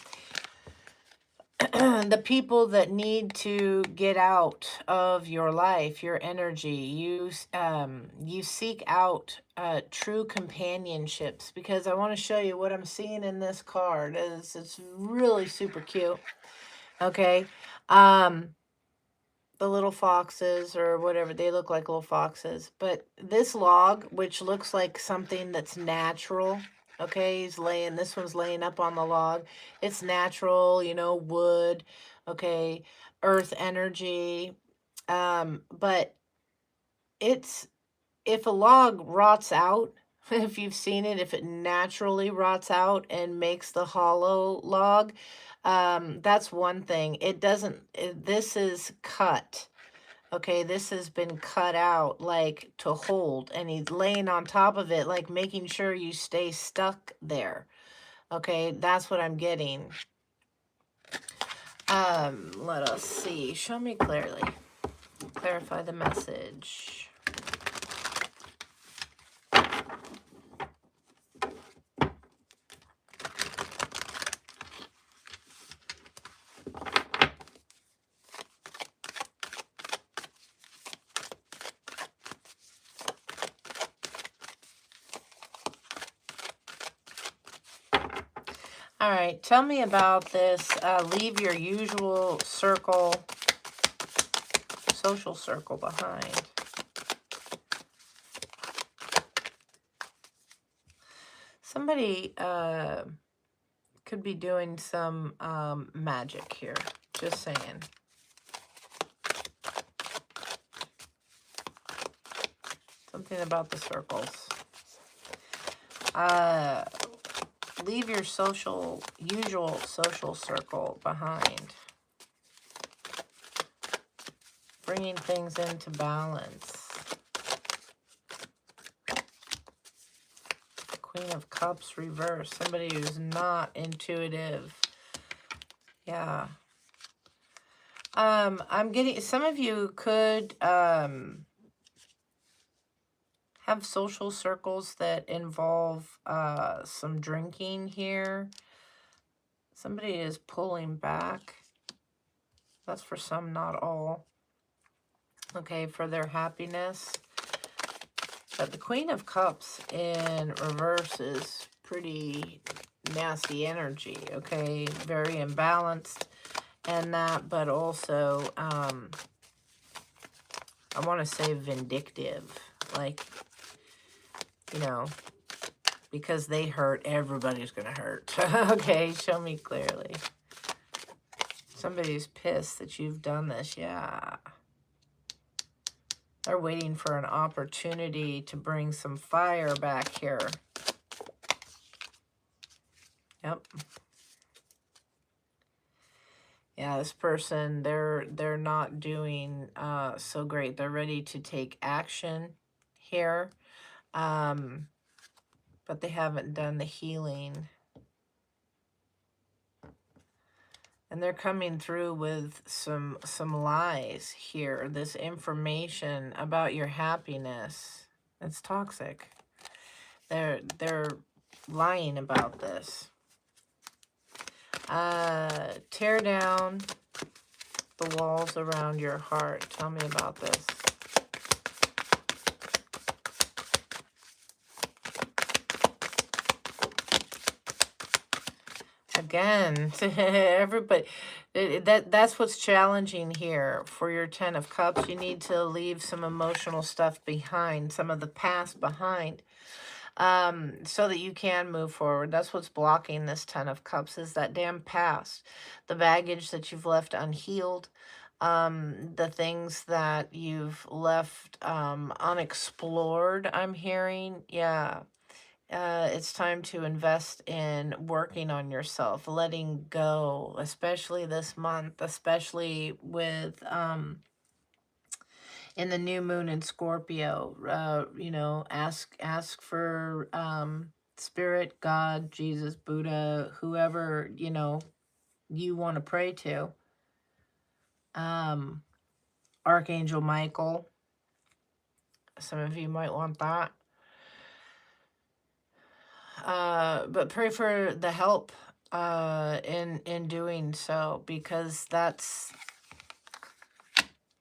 The people that need to get out of your life, your energy, you seek out true companionships, because I want to show you what I'm seeing in this card. It's really super cute. Okay. The little foxes or whatever, they look like little foxes, but this log, which looks like something that's natural, okay, this one's laying up on the log. It's natural, you know, wood, okay, earth energy. But it's, if a log rots out, if you've seen it, if it naturally rots out and makes the hollow log, that's one thing. It doesn't, this is cut. Okay, this has been cut out, like, to hold, and he's laying on top of it, like, making sure you stay stuck there. Okay, that's what I'm getting. Let us see. Show me clearly. Clarify the message. All right, tell me about this. Leave your usual circle, social circle behind. Somebody could be doing some magic here. Just saying. Something about the circles. Leave your usual social circle behind. Bringing things into balance. Queen of Cups reverse. Somebody who's not intuitive. Yeah. I'm getting, some of you could have social circles that involve some drinking here. Somebody is pulling back. That's for some, not all. Okay, for their happiness. But the Queen of Cups in reverse is pretty nasty energy, okay? Very imbalanced and that, but also, I want to say vindictive. Like, you know, because they hurt, everybody's going to hurt. Okay, show me clearly. Somebody's pissed that you've done this, yeah. They're waiting for an opportunity to bring some fire back here. Yep. Yeah, this person, they're not doing so great. They're ready to take action here. But they haven't done the healing. And they're coming through with some lies here. This information about your happiness. It's toxic. They're lying about this. Tear down the walls around your heart. Tell me about this. Again, everybody, that's what's challenging here for your Ten of Cups. You need to leave some emotional stuff behind, some of the past behind, so that you can move forward. That's what's blocking this Ten of Cups, is that damn past, the baggage that you've left unhealed, the things that you've left unexplored, I'm hearing. Yeah. it's time to invest in working on yourself, letting go, especially this month, especially with in the new moon in Scorpio. You know, ask for spirit, God, Jesus, Buddha, whoever, you know, you want to pray to. Archangel Michael. Some of you might want that. But pray for the help in doing so, because that's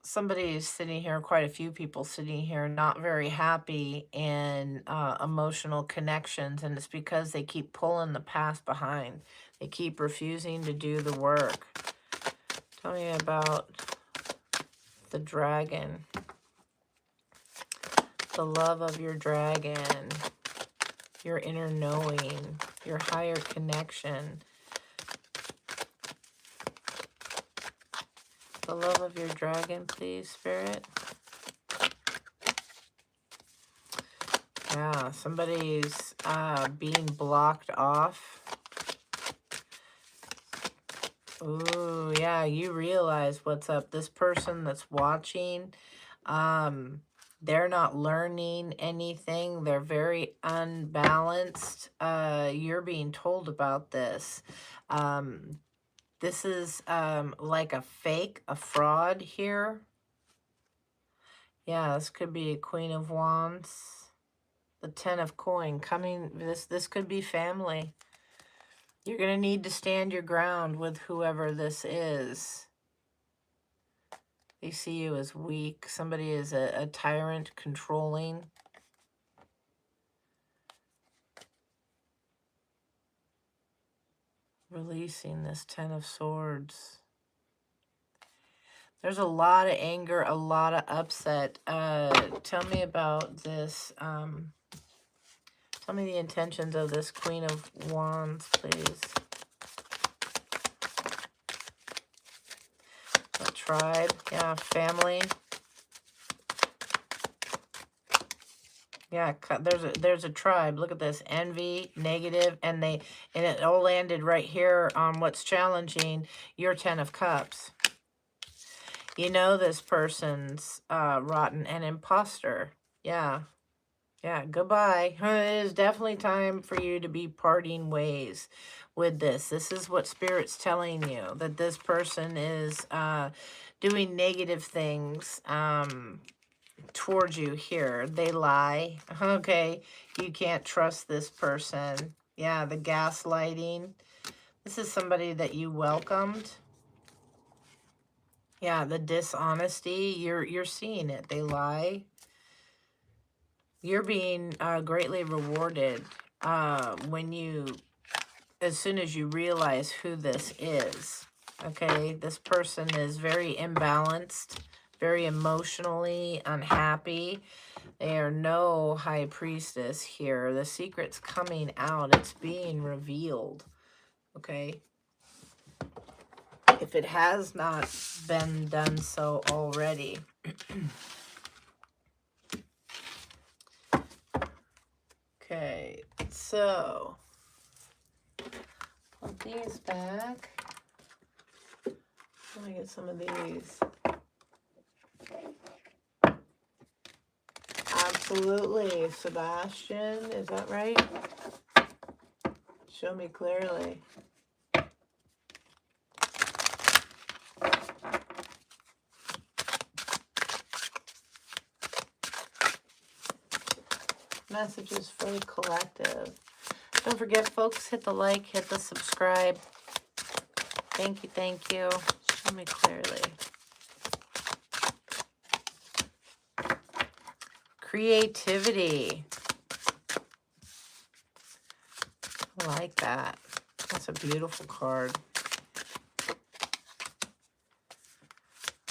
somebody is sitting here, quite a few people sitting here, not very happy in emotional connections, and it's because they keep pulling the past behind. They keep refusing to do the work. Tell me about the dragon. The love of your dragon, your inner knowing, your higher connection. The love of your dragon, please, Spirit. Yeah, somebody's being blocked off. Ooh, yeah, you realize what's up. This person that's watching, they're not learning anything. They're very unbalanced. You're being told about this. This is like a fake, a fraud here. Yeah, this could be a Queen of Wands. The Ten of Coin coming. This could be family. You're going to need to stand your ground with whoever this is. They see you as weak. Somebody is a tyrant, controlling. Releasing this Ten of Swords. There's a lot of anger, a lot of upset. Tell me about this. Tell me the intentions of this Queen of Wands, please. A tribe. Yeah, family. Yeah, there's a tribe. Look at this. Envy, negative, and it all landed right here on what's challenging your Ten of Cups. You know this person's rotten, an imposter. Yeah. Yeah, goodbye. It is definitely time for you to be parting ways with this. This is what Spirit's telling you, that this person is doing negative things towards you here. They lie. Okay, you can't trust this person. Yeah, the gaslighting. This is somebody that you welcomed. Yeah, the dishonesty. You're seeing it. They lie. You're being greatly rewarded as soon as you realize who this is. Okay, this person is very imbalanced, very emotionally unhappy. They are no high priestess here. The secret's coming out. It's being revealed. Okay. If it has not been done so already. Okay, so put these back. Let me get some of these. Absolutely, Sebastian, is that right? Show me clearly. Messages for the collective. Don't forget, folks, hit the like, hit the subscribe. Thank you, thank you. Show me clearly. Creativity. I like that. That's a beautiful card.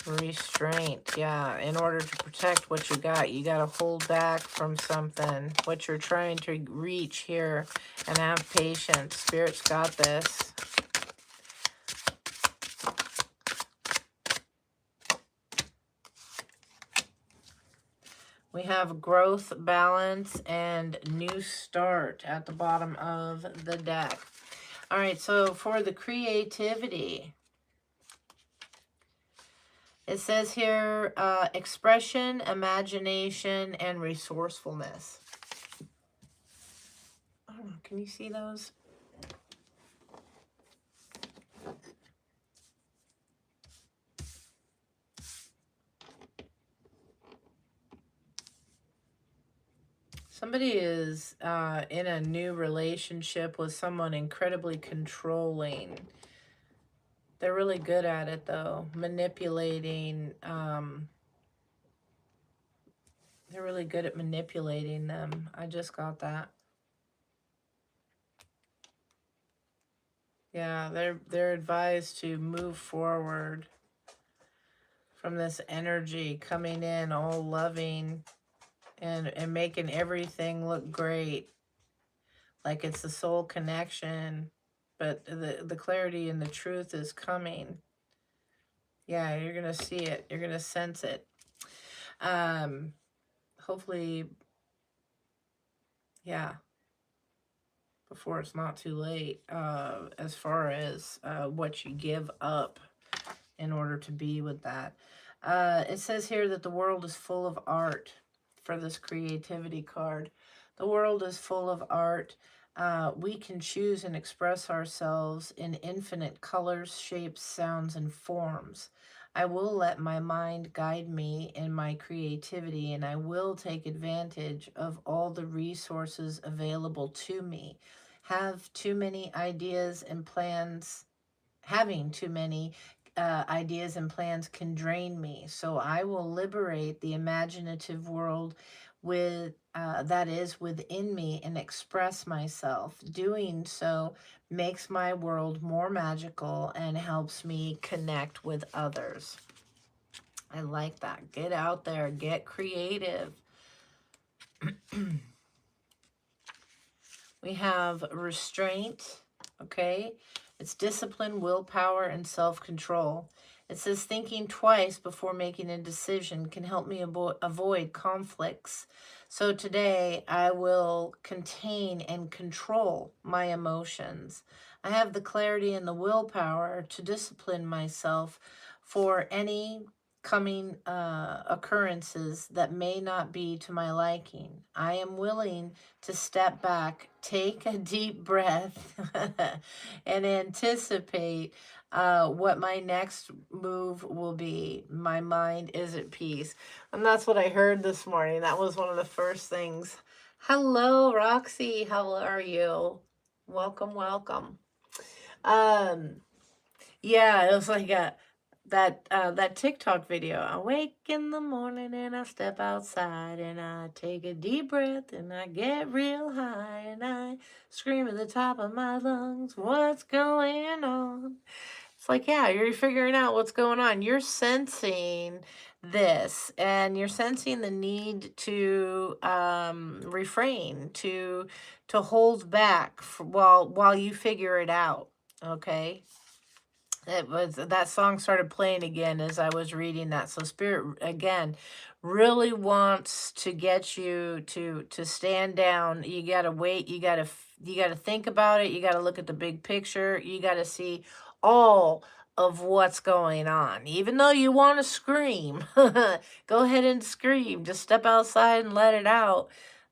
Restraint. Yeah, in order to protect what you got to hold back from something. What you're trying to reach here, and have patience. Spirit's got this. We have growth, balance, and new start at the bottom of the deck. All right, so for the creativity, it says here, expression, imagination, and resourcefulness. I don't know, can you see those? Somebody is in a new relationship with someone incredibly controlling. They're really good at it, though. Manipulating. They're really good at manipulating them. I just got that. Yeah, they're advised to move forward from this energy coming in all loving and making everything look great. Like it's the soul connection, but the clarity and the truth is coming. Yeah, you're going to see it. You're going to sense it. Hopefully, yeah, before it's not too late, as far as what you give up in order to be with that. It says here that the world is full of art for this creativity card. The world is full of art. We can choose and express ourselves in infinite colors, shapes, sounds, and forms. I will let my mind guide me in my creativity, and I will take advantage of all the resources available to me. Have too many ideas and plans, having too many ideas and plans can drain me. So I will liberate the imaginative world with that is within me and express myself. Doing so makes my world more magical and helps me connect with others. I like that. Get out there, get creative. We have restraint, okay? It's discipline, willpower, and self-control. It says thinking twice before making a decision can help me avoid conflicts. So today I will contain and control my emotions. I have the clarity and the willpower to discipline myself for any coming occurrences that may not be to my liking. I am willing to step back, take a deep breath, and anticipate what my next move will be. My mind is at peace. And that's what I heard this morning. That was one of the first things. Hello, Roxy. How are you? Welcome, welcome. Yeah, it was like that TikTok video. I wake in the morning and I step outside and I take a deep breath and I get real high and I scream at the top of my lungs, what's going on? It's like, yeah, you're figuring out what's going on. You're sensing this and you're sensing the need to refrain, to hold back while you figure it out. Okay. It was that song started playing again as I was reading that. So Spirit again really wants to get you to stand down. You got to wait, you got to think about it. You got to look at the big picture. You got to see all of what's going on. Even though you want to scream, go ahead and scream. Just step outside and let it out.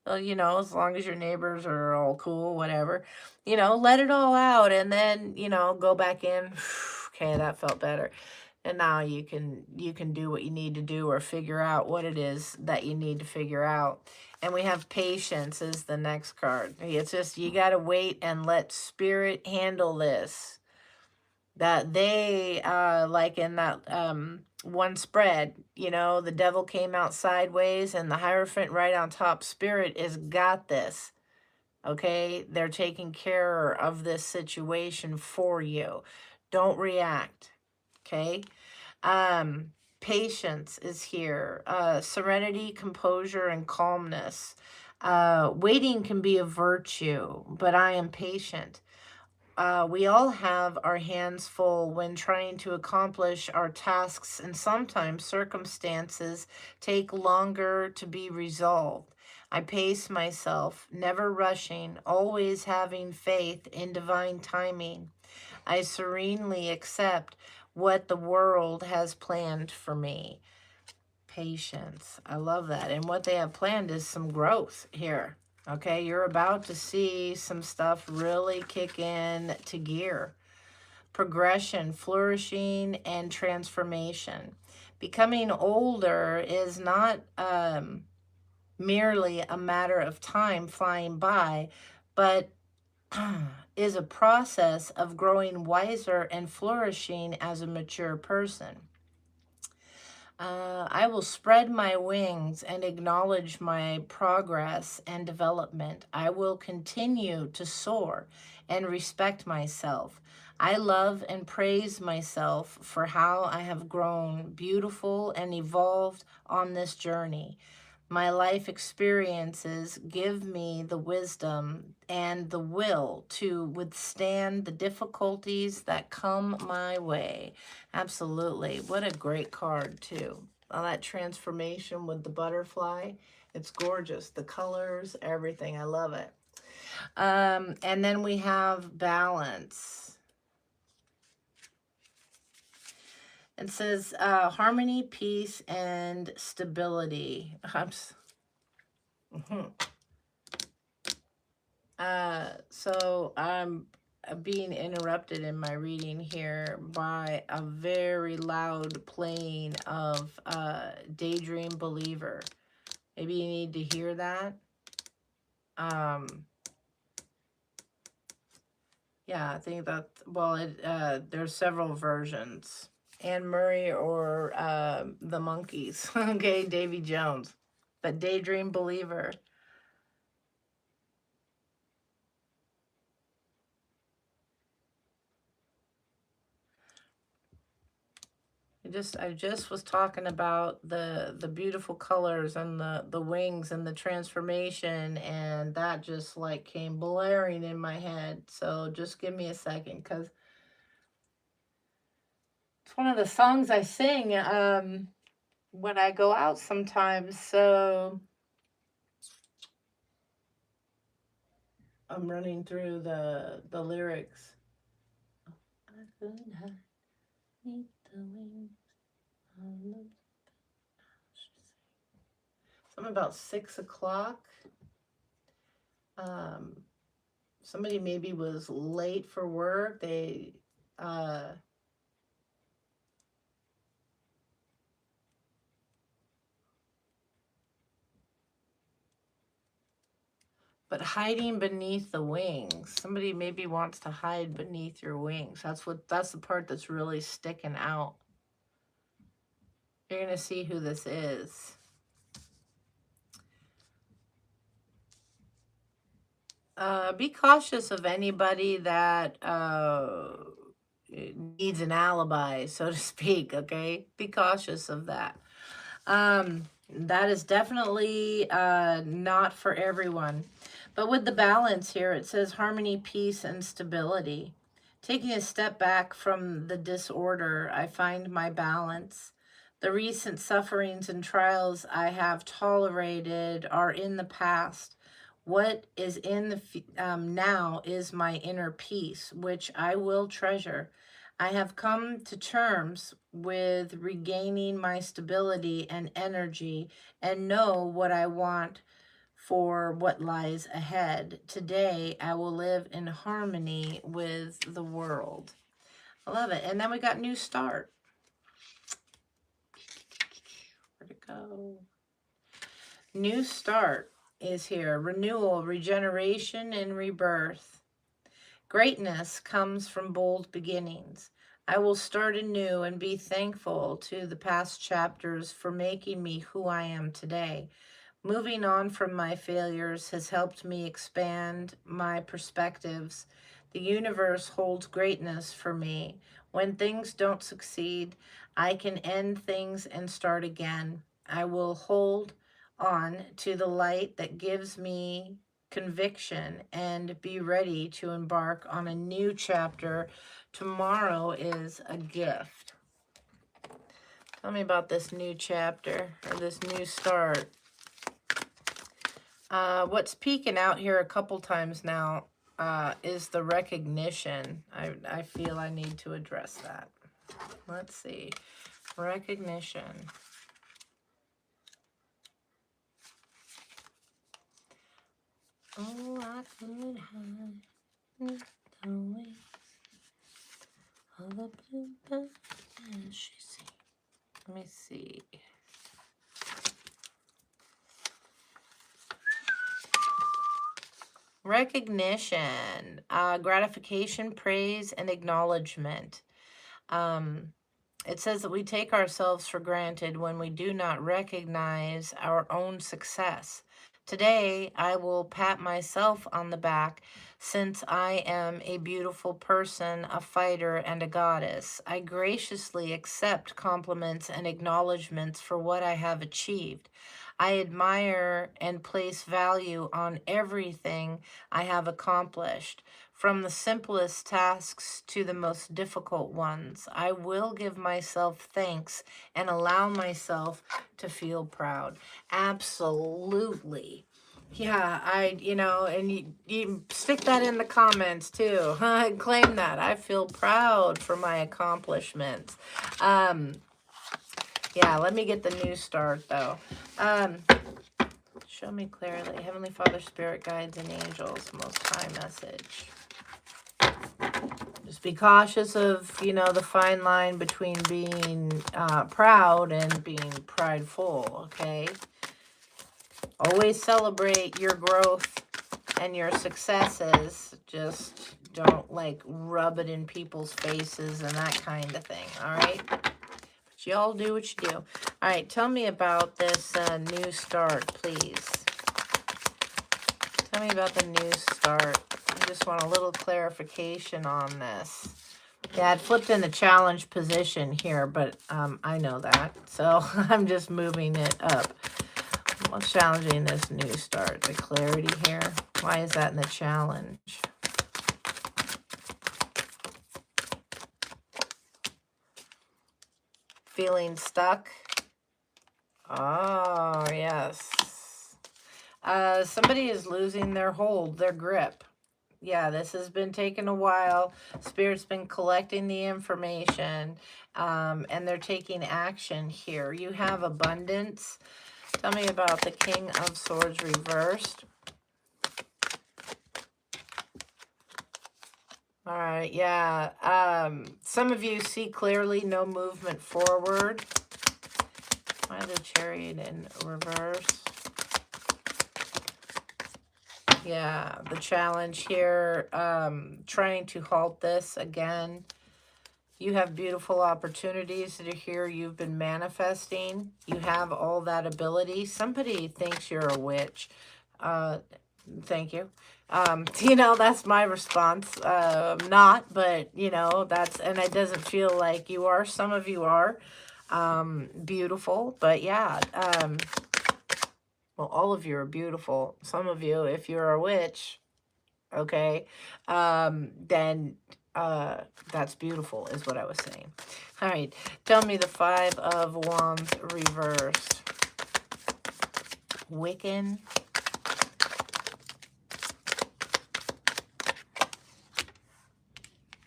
You know, as long as your neighbors are all cool, whatever, you know, let it all out and then, you know, go back in. Okay, that felt better. And now you can do what you need to do or figure out what it is that you need to figure out. And we have patience is the next card. It's just you got to wait and let Spirit handle this. That they like in that one spread, you know, the devil came out sideways and the Hierophant right on top. Spirit is got this. Okay, they're taking care of this situation for you. Don't react. Okay. Patience is here. Serenity, composure, and calmness. Waiting can be a virtue, but I am patient. We all have our hands full when trying to accomplish our tasks, and sometimes circumstances take longer to be resolved. I pace myself, never rushing, always having faith in divine timing. I serenely accept what the world has planned for me. Patience. I love that. And what they have planned is some growth here. Okay, you're about to see some stuff really kick in to gear. Progression, flourishing, and transformation. Becoming older is not merely a matter of time flying by, but is a process of growing wiser and flourishing as a mature person. I will spread my wings and acknowledge my progress and development. I will continue to soar and respect myself. I love and praise myself for how I have grown beautiful and evolved on this journey. My life experiences give me the wisdom and the will to withstand the difficulties that come my way. Absolutely. What a great card, too. All that transformation with the butterfly. It's gorgeous. The colors, everything. I love it. And then we have balance. It says harmony, peace, and stability. So I'm being interrupted in my reading here by a very loud playing of Daydream Believer. Maybe you need to hear that. Yeah, I think that, well, there's several versions. Anne Murray or the Monkees. Okay, Davy Jones. But Daydream Believer. I just was talking about the beautiful colors and the wings and the transformation, and that just like came blaring in my head. So just give me a second, because it's one of the songs I sing when I go out sometimes. So I'm running through the lyrics. I could have meet the wings of the- Something about 6 o'clock. Somebody maybe was late for work. They but hiding beneath the wings. Somebody maybe wants to hide beneath your wings. That's the part that's really sticking out. You're gonna see who this is. Be cautious of anybody that needs an alibi, so to speak, okay? Be cautious of that. That is definitely not for everyone. But with the balance here, it says harmony, peace, and stability. Taking a step back from the disorder, I find my balance. The recent sufferings and trials I have tolerated are in the past. What is in the now is my inner peace, which I will treasure. I have come to terms with regaining my stability and energy and know what I want for what lies ahead. Today, I will live in harmony with the world. I love it. And then we got New Start. Where'd it go? New Start is here. Renewal, regeneration, and rebirth. Greatness comes from bold beginnings. I will start anew and be thankful to the past chapters for making me who I am today. Moving on from my failures has helped me expand my perspectives. The universe holds greatness for me. When things don't succeed, I can end things and start again. I will hold on to the light that gives me conviction, and be ready to embark on a new chapter. Tomorrow is a gift. Tell me about this new chapter, or this new start. What's peeking out here a couple times now is the recognition. I feel I need to address that. Let's see. Recognition. Oh, I could hide the ways of a blue she see. Let me see. Recognition, gratification, praise, and acknowledgement. It says that we take ourselves for granted when we do not recognize our own success. Today, I will pat myself on the back since I am a beautiful person, a fighter, and a goddess. I graciously accept compliments and acknowledgments for what I have achieved. I admire and place value on everything I have accomplished. From the simplest tasks to the most difficult ones, I will give myself thanks and allow myself to feel proud. Absolutely. Yeah, and you stick that in the comments too. Claim that. I feel proud for my accomplishments. Yeah, let me get the new start though. Show me clearly. Heavenly Father, Spirit, Guides, and Angels, Most High message. Just be cautious of, the fine line between being proud and being prideful, okay? Always celebrate your growth and your successes. Just don't, rub it in people's faces and that kind of thing, all right? But y'all do what you do. All right, tell me about this new start, please. Tell me about the new start. I just want a little clarification on this. Yeah, it flipped in the challenge position here, but I know that. So I'm just moving it up. What's challenging this new start? The clarity here. Why is that in the challenge? Feeling stuck? Oh, yes. Somebody is losing their hold, their grip. Yeah, this has been taking a while. Spirit's been collecting the information, and they're taking action here. You have abundance. Tell me about the King of Swords reversed. All right, yeah. Some of you see clearly no movement forward. Why the Chariot in reverse? Yeah, the challenge here, trying to halt this again. You have beautiful opportunities that are here. You've been manifesting. You have all that ability. Somebody thinks you're a witch. Thank you. That's my response. Not, but, and it doesn't feel like you are. Some of you are beautiful, but yeah, well, all of you are beautiful. Some of you, if you're a witch, okay, then that's beautiful is what I was saying. All right, tell me the Five of Wands reversed. Wiccan.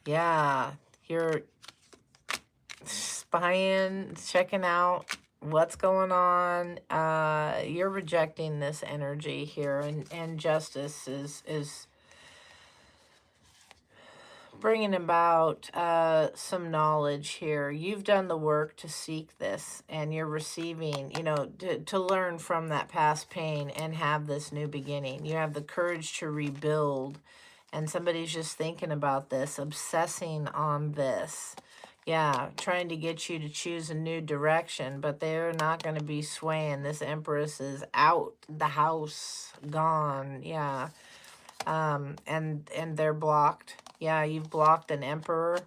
Yeah, you're spying, checking out what's going on. You're rejecting this energy here, and justice is bringing about some knowledge here. You've done the work to seek this, and you're receiving, to learn from that past pain and have this new beginning. You have the courage to rebuild, and somebody's just thinking about this, obsessing on this. Yeah, trying to get you to choose a new direction, but they're not going to be swaying. This Empress is out, the house, gone. Yeah. And they're blocked. Yeah, you've blocked an Emperor.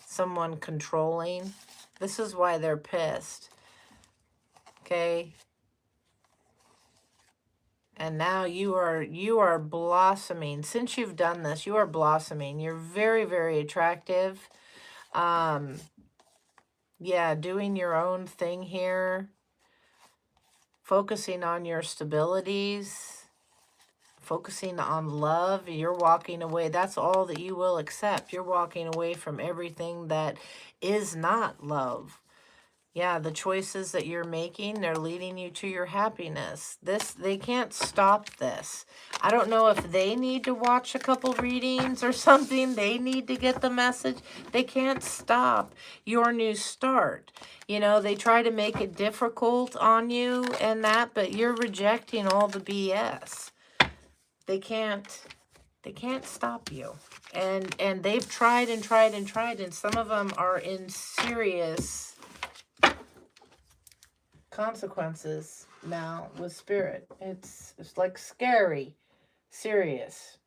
Someone controlling. This is why they're pissed. Okay. And now you are blossoming. Since you've done this, you are blossoming. You're very, very attractive. Yeah, doing your own thing here. Focusing on your stabilities. Focusing on love. You're walking away. That's all that you will accept. You're walking away from everything that is not love. Yeah, the choices that you're making, they're leading you to your happiness. They can't stop this. I don't know if they need to watch a couple readings or something. They need to get the message. They can't stop your new start. You know, they try to make it difficult on you and that, but you're rejecting all the BS. They can't stop you. And they've tried and tried and tried, and some of them are in serious consequences now with spirit. It's like scary, serious.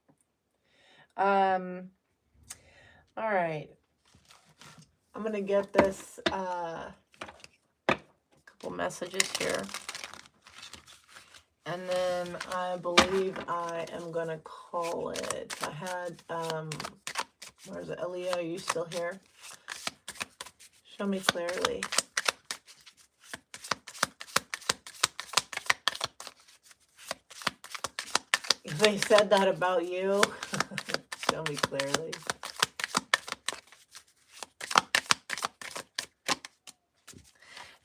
All right. I'm gonna get this couple messages here. And then I believe I am gonna call it. I had where's it? Elia, are you still here? Show me clearly. If they said that about you, show me clearly.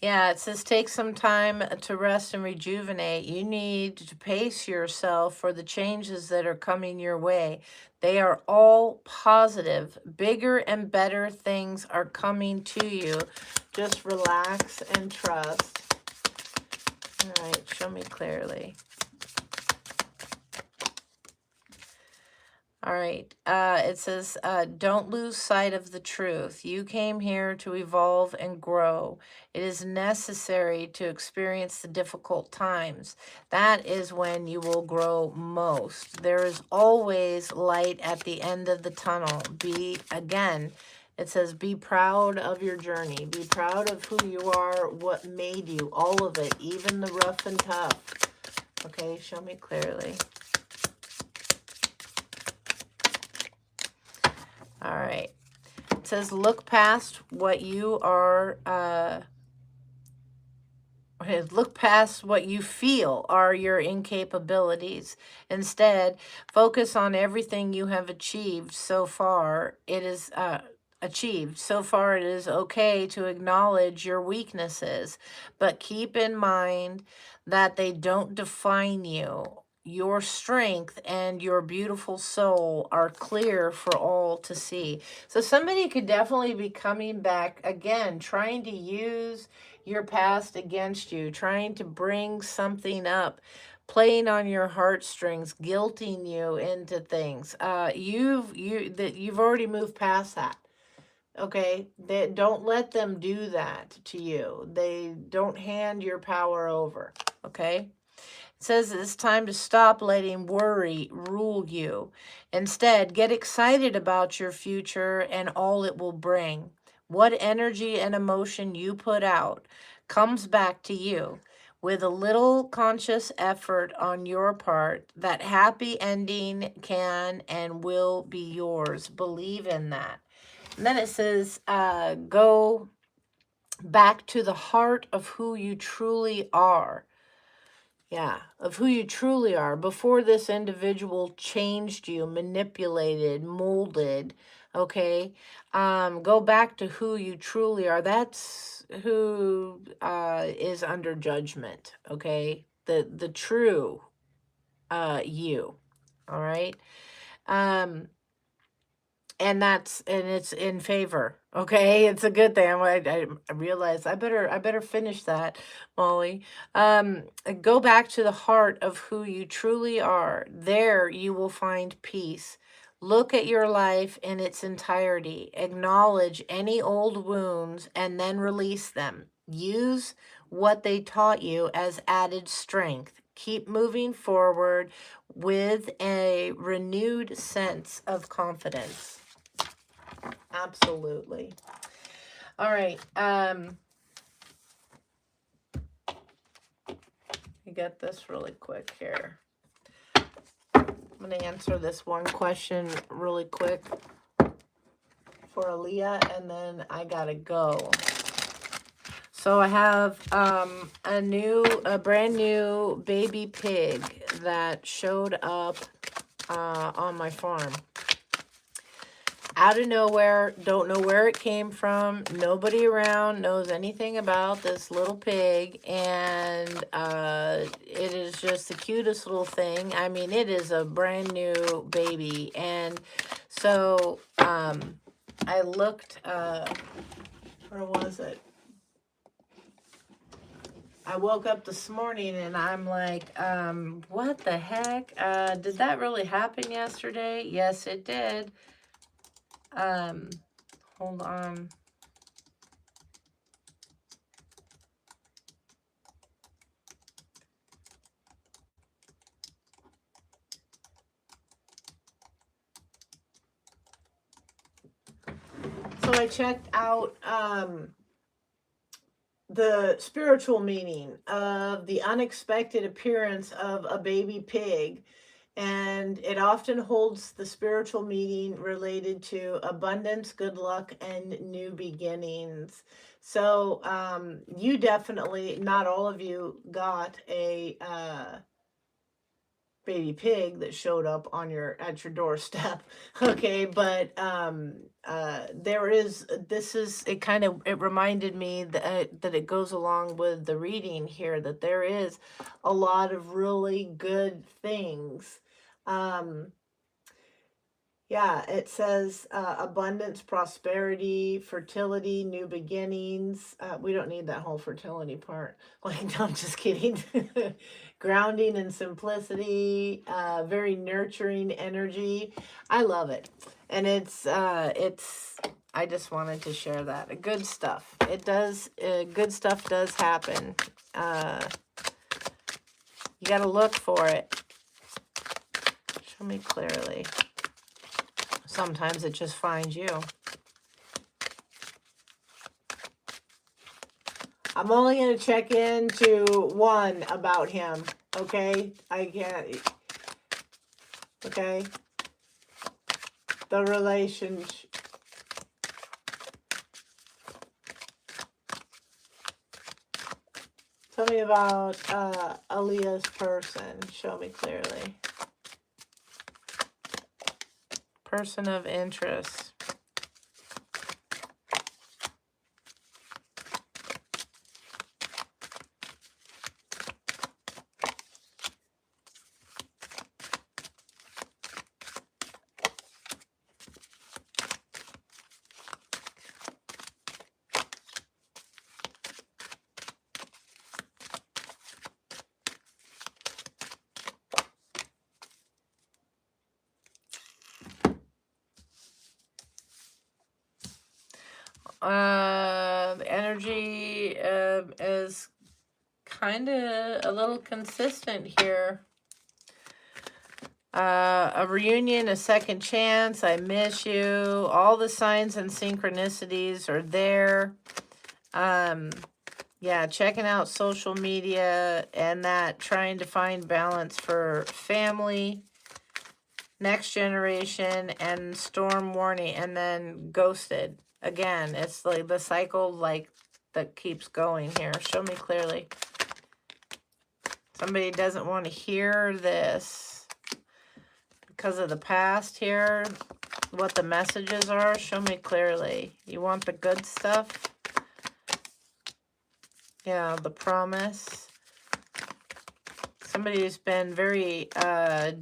Yeah, it says take some time to rest and rejuvenate. You need to pace yourself for the changes that are coming your way. They are all positive. Bigger and better things are coming to you. Just relax and trust. All right, show me clearly. All right, it says, don't lose sight of the truth. You came here to evolve and grow. It is necessary to experience the difficult times. That is when you will grow most. There is always light at the end of the tunnel. It says, be proud of your journey. Be proud of who you are, what made you, all of it, even the rough and tough. Okay, show me clearly. All right. It says, look past what you are, look past what you feel are your incapabilities. Instead, focus on everything you have achieved so far. It is achieved. So far, it is okay to acknowledge your weaknesses, but keep in mind that they don't define you. Your strength and your beautiful soul are clear for all to see. So somebody could definitely be coming back again, trying to use your past against you, trying to bring something up, playing on your heartstrings, guilting you into things. You've already moved past that. Okay, don't let them do that to you. They don't hand your power over. Okay. It says it's time to stop letting worry rule you. Instead, get excited about your future and all it will bring. What energy and emotion you put out comes back to you. With a little conscious effort on your part, that happy ending can and will be yours. Believe in that. And then it says, go back to the heart of who you truly are. Yeah, of who you truly are. Before this individual changed you, manipulated, molded, okay? Go back to who you truly are. That's who is under judgment, okay? The true you, all right? And it's in favor. Okay, it's a good thing. I realized I better finish that, Molly. Go back to the heart of who you truly are. There you will find peace. Look at your life in its entirety. Acknowledge any old wounds and then release them. Use what they taught you as added strength. Keep moving forward with a renewed sense of confidence. Absolutely. All right. You get this really quick here. I'm going to answer this one question really quick for Aaliyah, and then I got to go. So I have a brand new baby pig that showed up on my farm. Out of nowhere, don't know where it came from. Nobody around knows anything about this little pig, and it is just the cutest little thing. I mean, it is a brand new baby, and so I looked, where was it? I woke up this morning and I'm like, what the heck? Did that really happen yesterday? Yes, it did. Hold on. So I checked out the spiritual meaning of the unexpected appearance of a baby pig. And it often holds the spiritual meaning related to abundance, good luck, and new beginnings. So you definitely, not all of you, got a baby pig that showed up on at your doorstep. Okay, but there is, it reminded me that it goes along with the reading here, that there is a lot of really good things. Yeah, it says abundance, prosperity, fertility, new beginnings. We don't need that whole fertility part. Like, no, I'm just kidding. Grounding and simplicity, very nurturing energy. I love it. And I just wanted to share that. Good stuff. It does, good stuff does happen. You got to look for it. Show me clearly. Sometimes it just finds you. I'm only going to check into one about him, okay? I can't, okay? The relationship. Tell me about Aaliyah's person. Show me clearly. Person of interest. The energy is kind of a little consistent here. A reunion, a second chance, I miss you. All the signs and synchronicities are there. Yeah, checking out social media and that, trying to find balance for family, next generation, and storm warning, and then ghosted. Again, it's like the cycle like that keeps going here. Show me clearly. Somebody doesn't want to hear this because of the past here. What the messages are, show me clearly. You want the good stuff? Yeah, the promise. Somebody's been very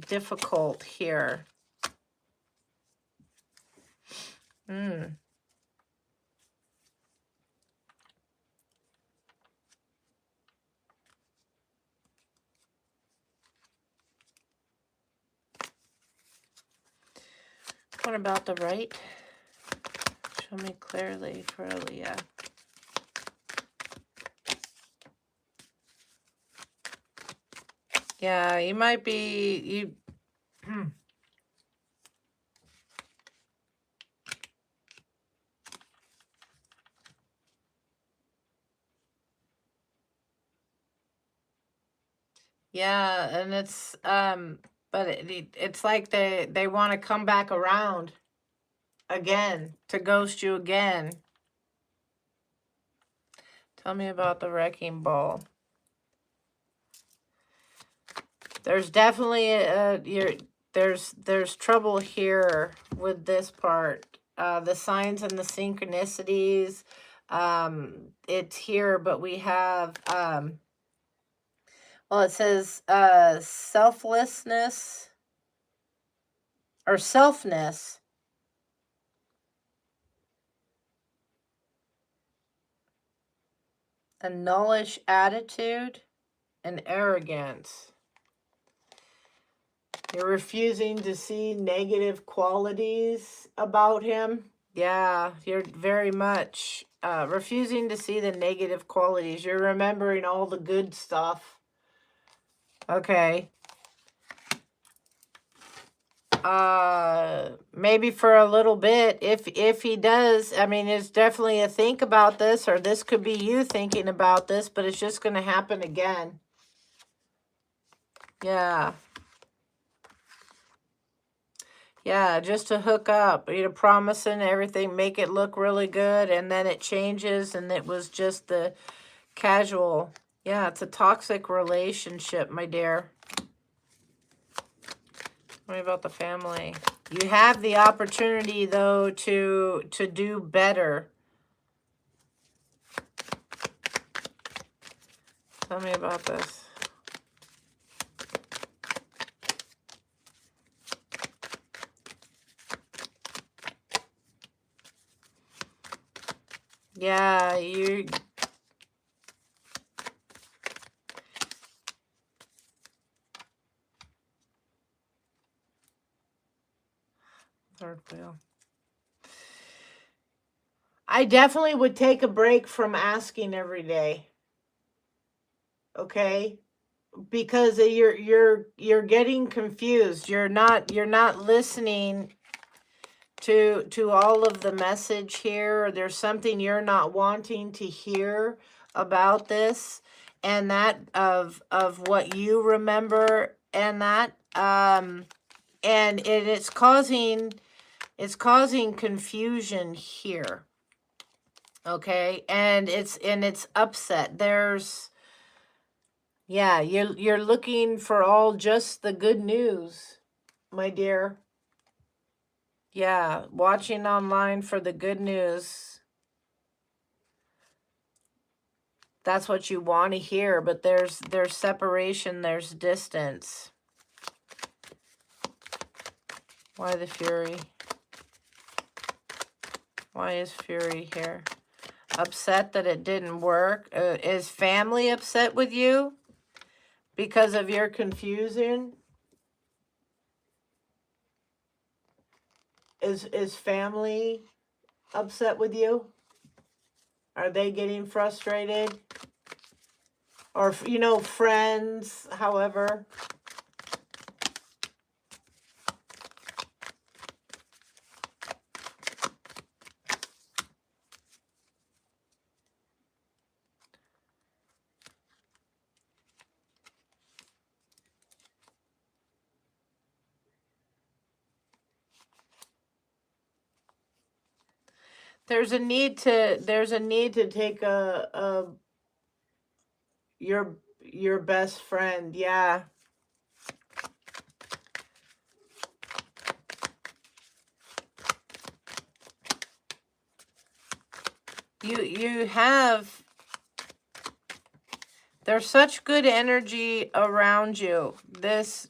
difficult here. What about the right? Show me clearly for Aaliyah. Yeah, you might be, yeah, and it's, But it's like they want to come back around again, to ghost you again. Tell me about the wrecking ball. There's definitely there's trouble here with this part. The signs and the synchronicities. It's here, but we have well, it says selflessness or selfness. A nullish attitude and arrogance. You're refusing to see negative qualities about him. Yeah, you're very much refusing to see the negative qualities. You're remembering all the good stuff. Okay. Maybe for a little bit, if he does, I mean, it's definitely a think about this, or this could be you thinking about this, but it's just going to happen again. Yeah. Yeah, just to hook up, promising everything, make it look really good, and then it changes, and it was just the casual. Yeah, it's a toxic relationship, my dear. Tell me about the family. You have the opportunity, though, to do better. Tell me about this. Yeah, you... Third wheel. I definitely would take a break from asking every day. Okay? Because you're getting confused. You're not listening to all of the message here. There's something you're not wanting to hear about this, and that of what you remember, and that and it's causing confusion here. Okay? And it's upset. There's... Yeah, you're looking for all just the good news, my dear. Yeah, watching online for the good news. That's what you want to hear, but there's separation, there's distance. Why the fury? Why is fury here? Upset that it didn't work. Is family upset with you because of your confusion? Is family upset with you? Are they getting frustrated? Or, friends, however. There's a need to take your best friend. Yeah. You have... There's such good energy around you. This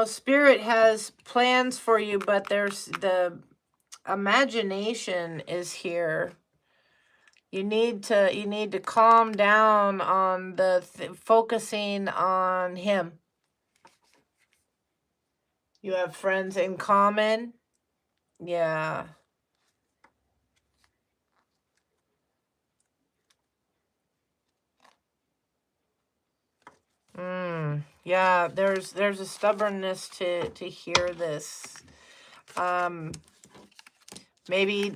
Spirit has plans for you, but there's the imagination is here. You need to calm down on the focusing on him. You have friends in common. Yeah. Yeah, there's a stubbornness to hear this. Maybe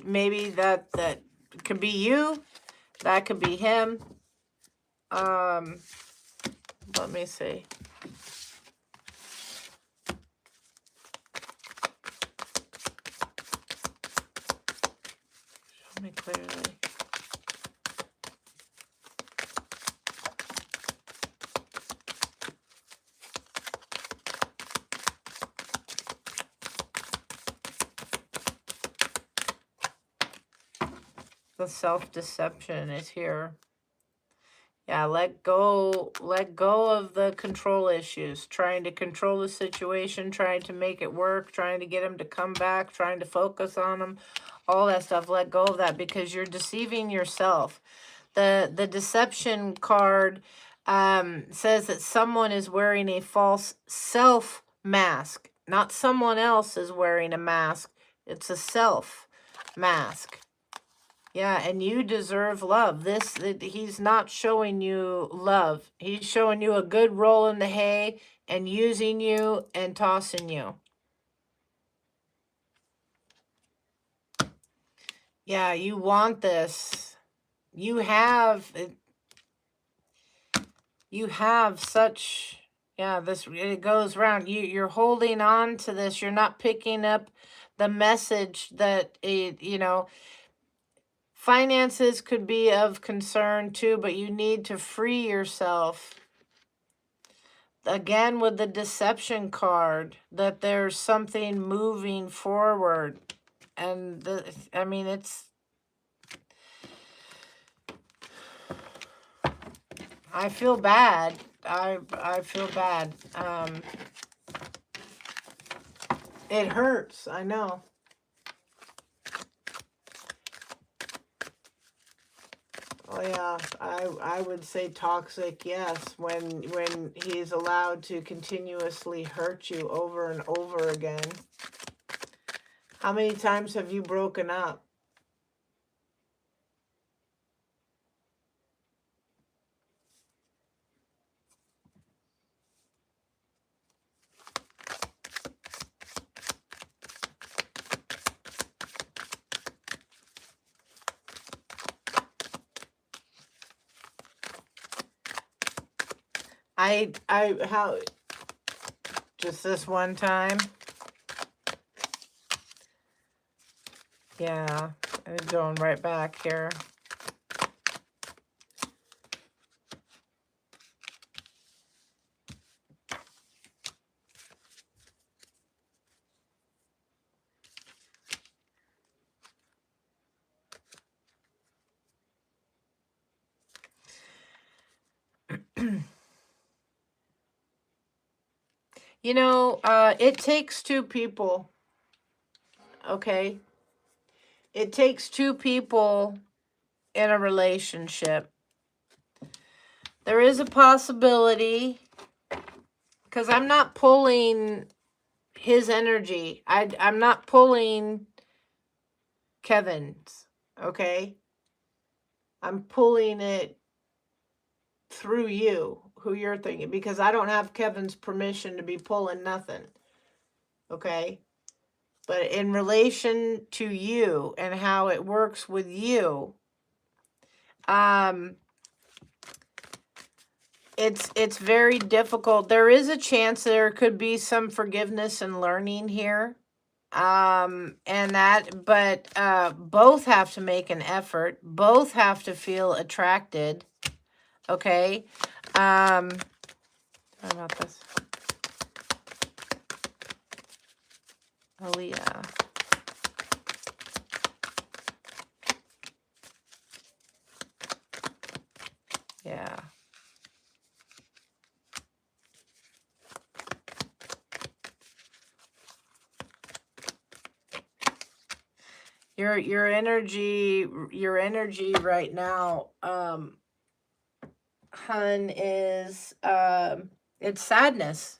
that could be you. That could be him. Let me see. Show me clearly. The self-deception is here. Yeah, let go of the control issues, trying to control the situation, trying to make it work, trying to get him to come back, trying to focus on him, all that stuff. Let go of that because you're deceiving yourself. The deception card says that someone is wearing a false self mask. Not someone else is wearing a mask. It's a self mask. Yeah, and you deserve love. He's not showing you love. He's showing you a good roll in the hay and using you and tossing you. Yeah, you want this. You have such, yeah, this, it goes around. You're holding on to this. You're not picking up the message that finances could be of concern too, but you need to free yourself. Again, with the deception card, that there's something moving forward. And I mean, it's, I feel bad. I feel bad. It hurts. I know. Oh yeah, I would say toxic, yes, when he's allowed to continuously hurt you over and over again. How many times have you broken up? How, just this one time? Yeah, I'm going right back here. You know, it takes two people, okay? It takes two people in a relationship. There is a possibility, because I'm not pulling his energy. I'm not pulling Kevin's, okay? I'm pulling it through you, who you're thinking, because I don't have Kevin's permission to be pulling nothing, okay? But in relation to you and how it works with you, it's very difficult. There is a chance there could be some forgiveness and learning here. And that, but both have to make an effort. Both have to feel attracted. Okay. Sorry about this. Aaliyah. Yeah. Your energy right now, hun, is it's sadness.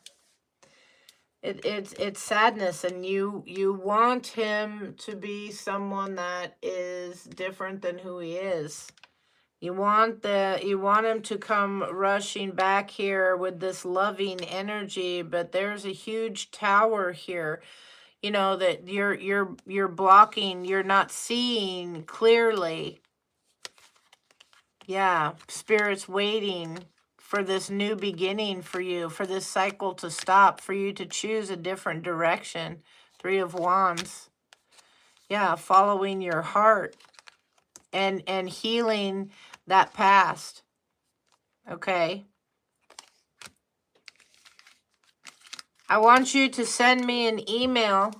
It's sadness, and you want him to be someone that is different than who he is. You want him to come rushing back here with this loving energy, but there's a huge tower here, you know, that you're blocking, you're not seeing clearly. Yeah, Spirit's waiting for this new beginning for you, for this cycle to stop, for you to choose a different direction. 3 of Wands. Yeah, following your heart and healing that past. Okay. I want you to send me an email.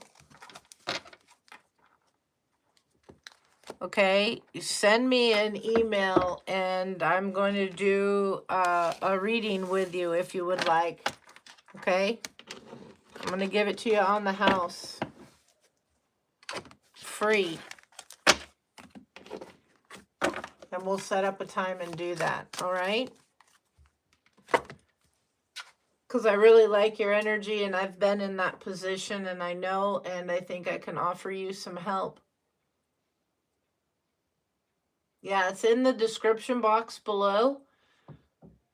Okay, send me an email and I'm going to do a reading with you if you would like. Okay, I'm going to give it to you on the house. Free. And we'll set up a time and do that. All right? Because I really like your energy and I've been in that position and I know and I think I can offer you some help. Yeah, it's in the description box below,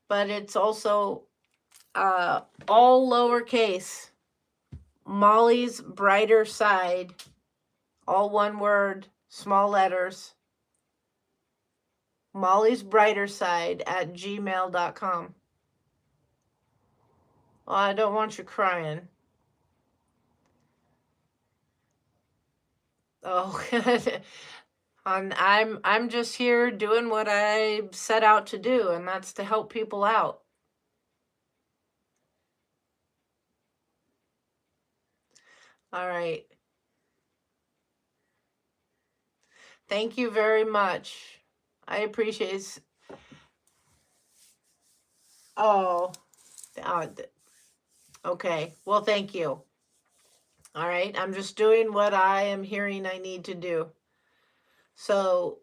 but it's also all lowercase. Molly's Brighter Side, all one word, small letters. MollysBrighterSide at gmail.com. Well, I don't want you crying. Oh, I'm just here doing what I set out to do, and that's to help people out. All right. Thank you very much. I appreciate it. Oh, okay. Well, thank you. All right. I'm just doing what I am hearing I need to do. So,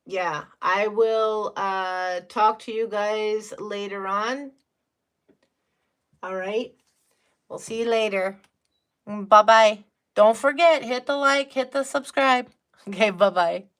yeah, I will talk to you guys later on. All right. We'll see you later. Bye-bye. Don't forget, hit the like, hit the subscribe. Okay, bye-bye.